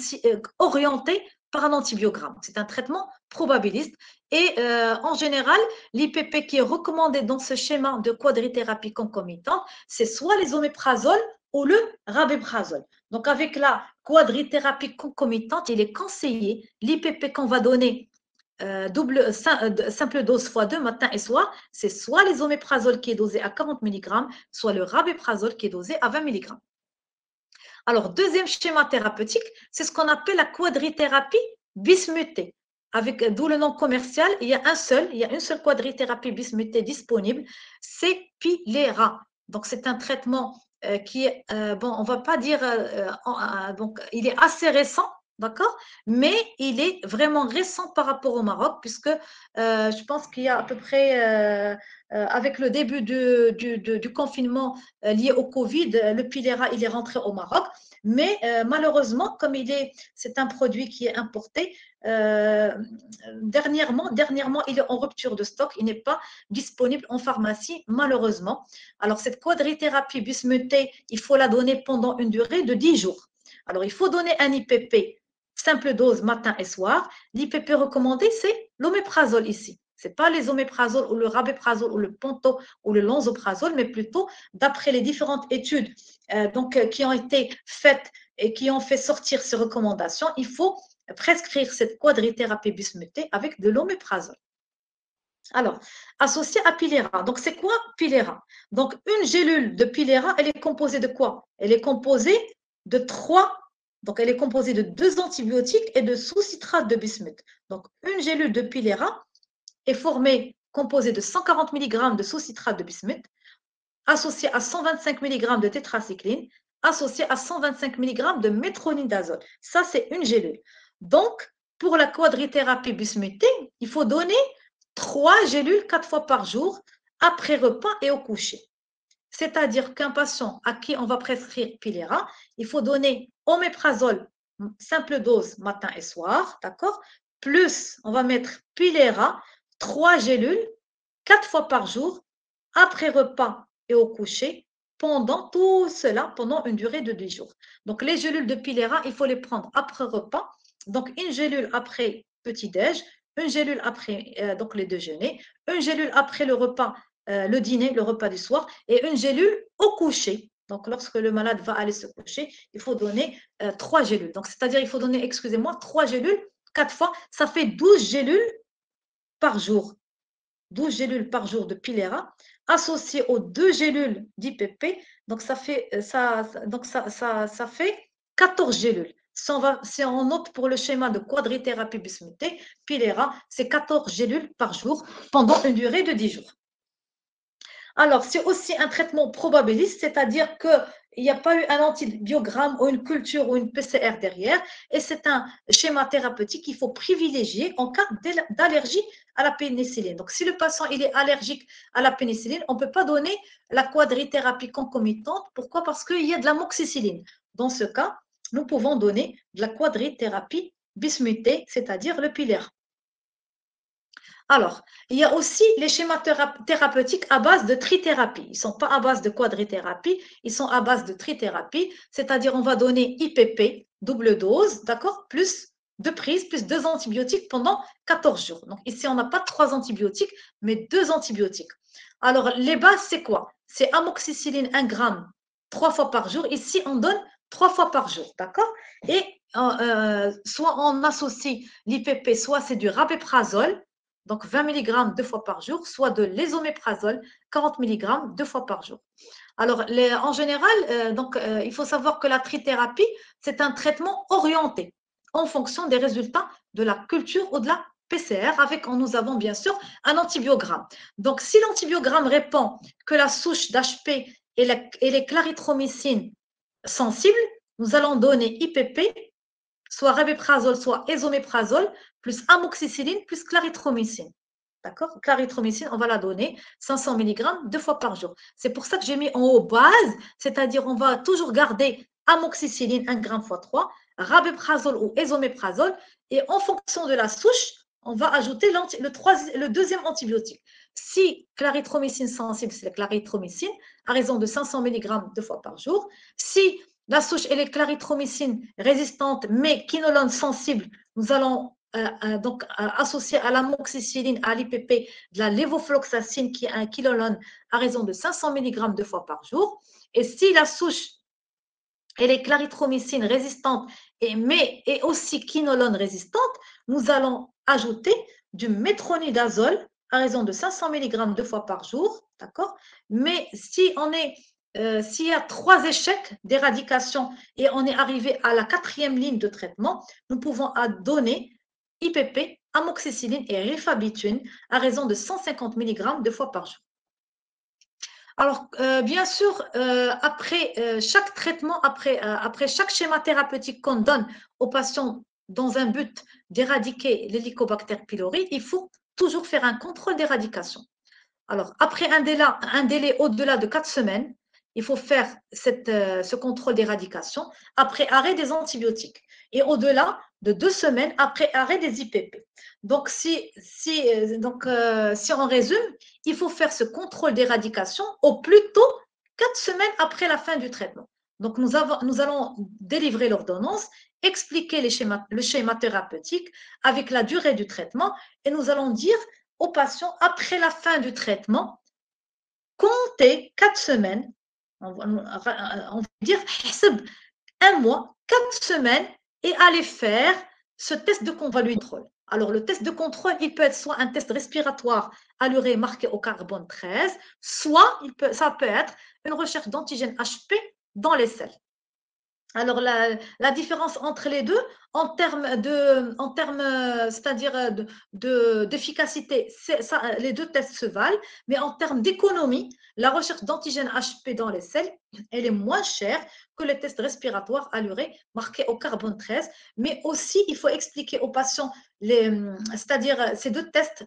orienté par un antibiogramme, c'est un traitement probabiliste et en général, l'IPP qui est recommandé dans ce schéma de quadrithérapie concomitante, c'est soit les oméprazoles ou le rabéprazole. Donc avec la quadrithérapie concomitante, il est conseillé l'IPP qu'on va donner simple dose x 2 matin et soir, c'est soit les oméprazoles qui est dosé à 40 mg, soit le rabéprazole qui est dosé à 20 mg. Alors, deuxième schéma thérapeutique, c'est ce qu'on appelle la quadrithérapie bismutée. D'où le nom commercial, il y a une seule quadrithérapie bismutée disponible, c'est Pilera. Donc, c'est un traitement qui est, bon, on ne va pas dire, donc, il est assez récent, d'accord? Mais il est vraiment récent par rapport au Maroc, puisque je pense qu'il y a à peu près, avec le début du confinement lié au Covid, le Pilera, il est rentré au Maroc. Mais malheureusement, comme c'est un produit qui est importé, dernièrement, il est en rupture de stock, il n'est pas disponible en pharmacie, malheureusement. Alors, cette quadrithérapie bismutée, il faut la donner pendant une durée de 10 jours. Alors, il faut donner un IPP, simple dose matin et soir. L'IPP recommandé, c'est l'oméprazole ici. Ce n'est pas les oméprazoles ou le rabéprazole ou le ponto ou le lansoprazole, mais plutôt d'après les différentes études qui ont été faites et qui ont fait sortir ces recommandations, il faut prescrire cette quadrithérapie bismutée avec de l'oméprazole. Alors, associé à Pilera. Donc, c'est quoi Pilera? Donc, une gélule de Pilera, elle est composée de quoi? Elle est composée de 3. Donc, elle est composée de 2 antibiotiques et de sous-citrate de bismuth. Donc, une gélule de Pilera est composée de 140 mg de sous-citrate de bismuth, associé à 125 mg de tétracycline, associé à 125 mg de métronidazole. Ça, c'est une gélule. Donc, pour la quadrithérapie bismutée, il faut donner 3 gélules 4 fois par jour, après repas et au coucher. C'est-à-dire qu'un patient à qui on va prescrire Pilera, il faut donner oméprazole, simple dose matin et soir, d'accord? Plus, on va mettre Pilera, 3 gélules, 4 fois par jour, après repas et au coucher, pendant tout cela, pendant une durée de 10 jours. Donc, les gélules de Pilera, il faut les prendre après repas. Donc, une gélule après petit-déj, une gélule après donc les déjeuners, une gélule après le repas, le dîner, le repas du soir, et une gélule au coucher. Donc, lorsque le malade va aller se coucher, il faut donner 3 gélules. Donc, c'est-à-dire, il faut donner, excusez-moi, 3 gélules, 4 fois, ça fait 12 gélules par jour. 12 gélules par jour de Pilera, associées aux 2 gélules d'IPP, donc ça fait 14 gélules. Si on note pour le schéma de quadrithérapie bismutée, Pilera, c'est 14 gélules par jour pendant une durée de 10 jours. Alors, c'est aussi un traitement probabiliste, c'est-à-dire qu'il n'y a pas eu un antibiogramme ou une culture ou une PCR derrière, et c'est un schéma thérapeutique qu'il faut privilégier en cas d'allergie à la pénicilline. Donc, si le patient il est allergique à la pénicilline, on ne peut pas donner la quadrithérapie concomitante. Pourquoi? Parce qu'il y a de l'amoxicilline. Dans ce cas, nous pouvons donner de la quadrithérapie bismutée, c'est-à-dire le Pilera. Alors, il y a aussi les schémas thérapeutiques à base de trithérapie. Ils ne sont pas à base de quadrithérapie, ils sont à base de trithérapie, c'est-à-dire on va donner IPP, double dose, d'accord, plus 2 prises, plus 2 antibiotiques pendant 14 jours. Donc ici, on n'a pas 3 antibiotiques, mais 2 antibiotiques. Alors, les bases, c'est quoi? C'est amoxicilline 1 gramme 3 fois par jour. Ici, on donne 3 fois par jour, d'accord? Et soit on associe l'IPP, soit c'est du rabéprazole, donc 20 mg 2 fois par jour, soit de l'ésoméprazole, 40 mg 2 fois par jour. Alors, en général, il faut savoir que la trithérapie, c'est un traitement orienté en fonction des résultats de la culture ou de la PCR, avec, nous avons bien sûr un antibiogramme. Donc, si l'antibiogramme répond que la souche d'HP et les clarithromycines sensibles, nous allons donner IPP, soit rabéprazole, soit ésoméprazole, plus amoxicilline, plus clarithromycine. D'accord? Clarithromycine, on va la donner 500 mg 2 fois par jour. C'est pour ça que j'ai mis en haut base, c'est-à-dire on va toujours garder amoxicilline 1 g x 3, rabéprazole ou ésoméprazole, et en fonction de la souche, on va ajouter le deuxième antibiotique. Si clarithromycine sensible, c'est la clarithromycine, à raison de 500 mg 2 fois par jour. Si la souche est les clarithromycine résistante, mais quinolone sensible, nous allons associé à l'amoxicilline, à l'IPP, de la lévofloxacine qui est un quinolone à raison de 500 mg 2 fois par jour. Et si la souche et les clarithromycines résistantes et aussi quinolone résistante, nous allons ajouter du métronidazole à raison de 500 mg 2 fois par jour, d'accord? Mais si s'il y a 3 échecs d'éradication et on est arrivé à la 4e ligne de traitement, nous pouvons donner IPP, amoxicilline et rifabutin à raison de 150 mg 2 fois par jour. Alors, bien sûr, après chaque traitement, après chaque schéma thérapeutique qu'on donne aux patients dans un but d'éradiquer l'Helicobacter pylori, il faut toujours faire un contrôle d'éradication. Alors, après un délai au-delà de 4 semaines, il faut faire ce contrôle d'éradication après arrêt des antibiotiques et au-delà de 2 semaines après arrêt des IPP. Donc, si on résume, il faut faire ce contrôle d'éradication au plus tôt 4 semaines après la fin du traitement. Donc, nous allons délivrer l'ordonnance, expliquer le schéma thérapeutique avec la durée du traitement et nous allons dire aux patients, après la fin du traitement, comptez 4 semaines, on va dire 1 mois, 4 semaines, et allez faire ce test de contrôle. Alors, le test de contrôle, il peut être soit un test respiratoire à l'urée marqué au carbone 13, soit ça peut être une recherche d'antigène HP dans les selles. Alors, la différence entre les deux, en termes c'est-à-dire d'efficacité, les deux tests se valent, mais en termes d'économie, la recherche d'antigène HP dans les selles, elle est moins chère que les tests respiratoires à l'urée marqués au carbone 13, mais aussi, il faut expliquer aux patients, c'est-à-dire ces deux tests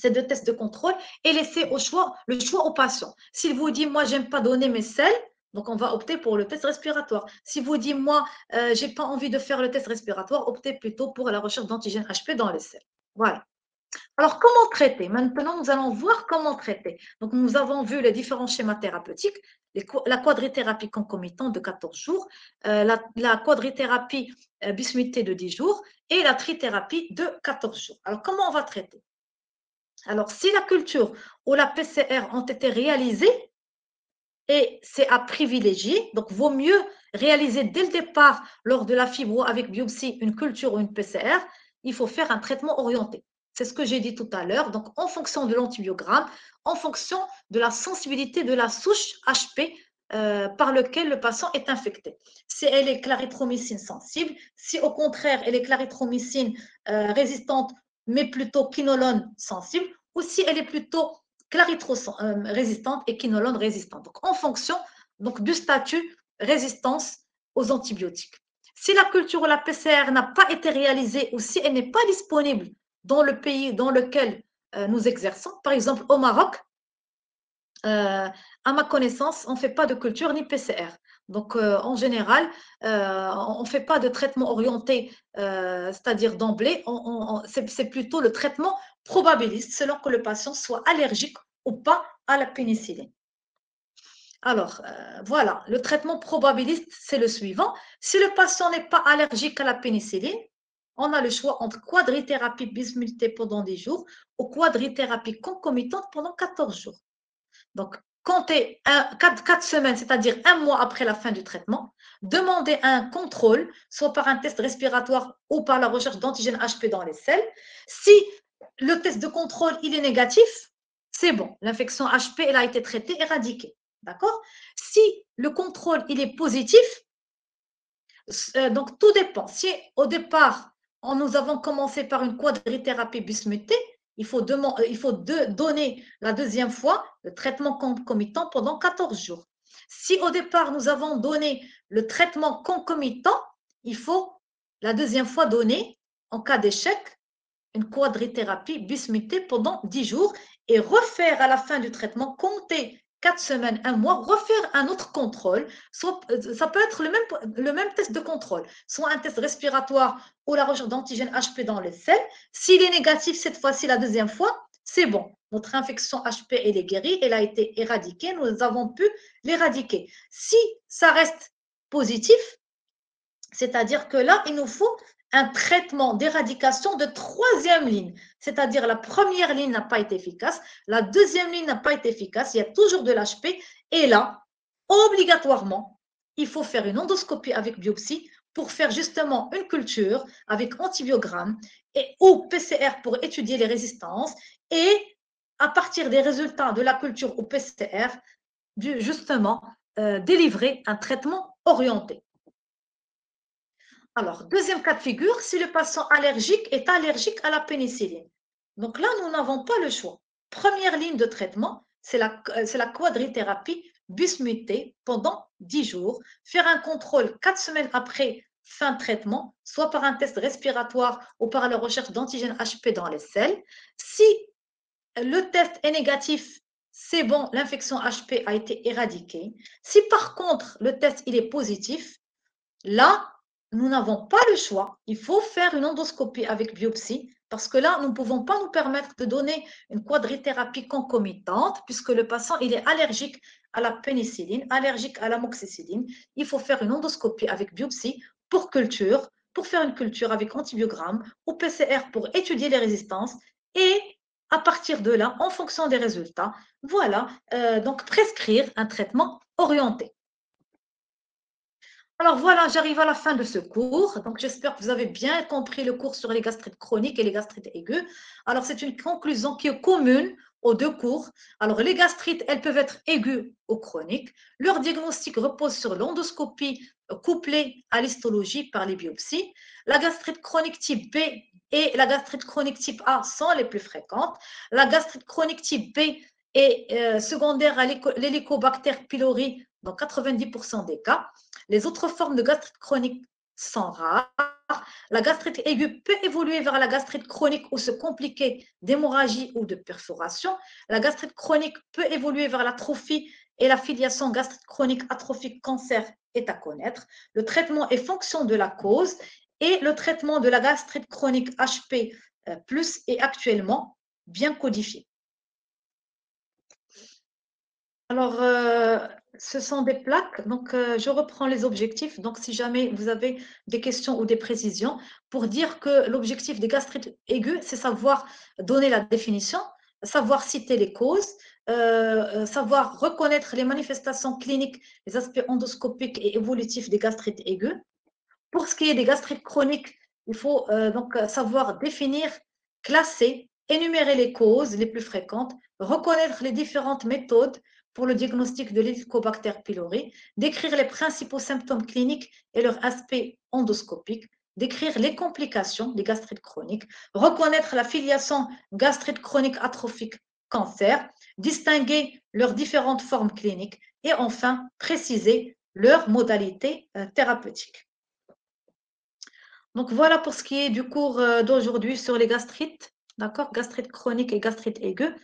de contrôle et laisser le choix au patient. S'il vous dit, moi, j'aime pas donner mes selles, donc on va opter pour le test respiratoire. Si vous dites, moi, j'ai pas envie de faire le test respiratoire, optez plutôt pour la recherche d'antigène HP dans les selles. Voilà. Alors, comment traiter? Maintenant, nous allons voir comment traiter. Donc, nous avons vu les différents schémas thérapeutiques, la quadrithérapie concomitante de 14 jours, la quadrithérapie bismuthée de 10 jours et la trithérapie de 14 jours. Alors, comment on va traiter? Alors, si la culture ou la PCR ont été réalisées, et c'est à privilégier, donc vaut mieux réaliser dès le départ, lors de la fibro avec biopsie, une culture ou une PCR, il faut faire un traitement orienté. C'est ce que j'ai dit tout à l'heure, donc en fonction de l'antibiogramme, en fonction de la sensibilité de la souche HP par lequel le patient est infecté. Si elle est clarithromycine sensible, si au contraire elle est clarithromycine résistante, mais plutôt quinolone sensible, ou si elle est plutôt résistante et quinolone résistante. Donc, en fonction du statut résistance aux antibiotiques. Si la culture ou la PCR n'a pas été réalisée ou si elle n'est pas disponible dans le pays dans lequel nous exerçons, par exemple au Maroc, à ma connaissance, on ne fait pas de culture ni PCR. Donc, en général, on ne fait pas de traitement orienté, c'est-à-dire d'emblée, c'est plutôt le traitement probabiliste selon que le patient soit allergique ou pas à la pénicilline. Alors, voilà, le traitement probabiliste, c'est le suivant. Si le patient n'est pas allergique à la pénicilline, on a le choix entre quadrithérapie bismutée pendant 10 jours ou quadrithérapie concomitante pendant 14 jours. Donc, comptez 4 semaines, c'est-à-dire un mois après la fin du traitement, demandez un contrôle, soit par un test respiratoire ou par la recherche d'antigènes HP dans les selles. Si le test de contrôle il est négatif, c'est bon, l'infection HP elle a été traitée, éradiquée. D'accord? Si le contrôle il est positif, donc tout dépend. Si au départ, nous avons commencé par une quadrithérapie bismutée, il faut donner la deuxième fois le traitement concomitant pendant 14 jours. Si au départ, nous avons donné le traitement concomitant, il faut la deuxième fois donner, en cas d'échec, une quadrithérapie bismutée pendant 10 jours et refaire à la fin du traitement, compter 4 semaines, un mois, refaire un autre contrôle. Ça peut être le même test de contrôle, soit un test respiratoire ou la recherche d'antigènes HP dans les selles. S'il est négatif cette fois-ci, la deuxième fois, c'est bon. Notre infection HP, elle est guérie, elle a été éradiquée, nous avons pu l'éradiquer. Si ça reste positif, c'est-à-dire que là, il nous faut un traitement d'éradication de troisième ligne. C'est-à-dire la première ligne n'a pas été efficace, la deuxième ligne n'a pas été efficace, il y a toujours de l'HP. Et là, obligatoirement, il faut faire une endoscopie avec biopsie pour faire justement une culture avec antibiogramme ou PCR pour étudier les résistances. Et à partir des résultats de la culture ou PCR, justement, délivrer un traitement orienté. Alors, deuxième cas de figure, si le patient allergique est allergique à la pénicilline. Donc là, nous n'avons pas le choix. Première ligne de traitement, c'est la quadrithérapie bismutée pendant 10 jours. Faire un contrôle 4 semaines après fin de traitement, soit par un test respiratoire ou par la recherche d'antigènes HP dans les selles. Si le test est négatif, c'est bon, l'infection HP a été éradiquée. Si par contre, le test il est positif, là, nous n'avons pas le choix. Il faut faire une endoscopie avec biopsie parce que là, nous ne pouvons pas nous permettre de donner une quadrithérapie concomitante puisque le patient il est allergique à la pénicilline, allergique à l'amoxicilline. Il faut faire une endoscopie avec biopsie pour culture, pour faire une culture avec antibiogramme ou PCR pour étudier les résistances et à partir de là, en fonction des résultats, voilà, donc prescrire un traitement orienté. Alors voilà, j'arrive à la fin de ce cours. Donc j'espère que vous avez bien compris le cours sur les gastrites chroniques et les gastrites aiguës. Alors c'est une conclusion qui est commune aux deux cours. Alors les gastrites, elles peuvent être aiguës ou chroniques. Leur diagnostic repose sur l'endoscopie couplée à l'histologie par les biopsies. La gastrite chronique type B et la gastrite chronique type A sont les plus fréquentes. La gastrite chronique type B est secondaire à l'hélicobactère pylori dans 90% des cas. Les autres formes de gastrite chronique sont rares. La gastrite aiguë peut évoluer vers la gastrite chronique ou se compliquer d'hémorragie ou de perforation. La gastrite chronique peut évoluer vers l'atrophie et la filiation gastrite chronique atrophique cancer est à connaître. Le traitement est fonction de la cause et le traitement de la gastrite chronique HP+ est actuellement bien codifié. Alors, ce sont des plaques. Donc, je reprends les objectifs. Donc, si jamais vous avez des questions ou des précisions, pour dire que l'objectif des gastrites aiguës, c'est savoir donner la définition, savoir citer les causes, savoir reconnaître les manifestations cliniques, les aspects endoscopiques et évolutifs des gastrites aiguës. Pour ce qui est des gastrites chroniques, il faut donc savoir définir, classer, énumérer les causes les plus fréquentes, reconnaître les différentes méthodes pour le diagnostic de l'Helicobacter pylori, décrire les principaux symptômes cliniques et leur aspect endoscopique, décrire les complications des gastrites chroniques, reconnaître la filiation gastrite chronique atrophique cancer, distinguer leurs différentes formes cliniques et enfin préciser leurs modalités thérapeutiques. Donc voilà pour ce qui est du cours d'aujourd'hui sur les gastrites, d'accord, gastrite chronique et gastrite aiguë.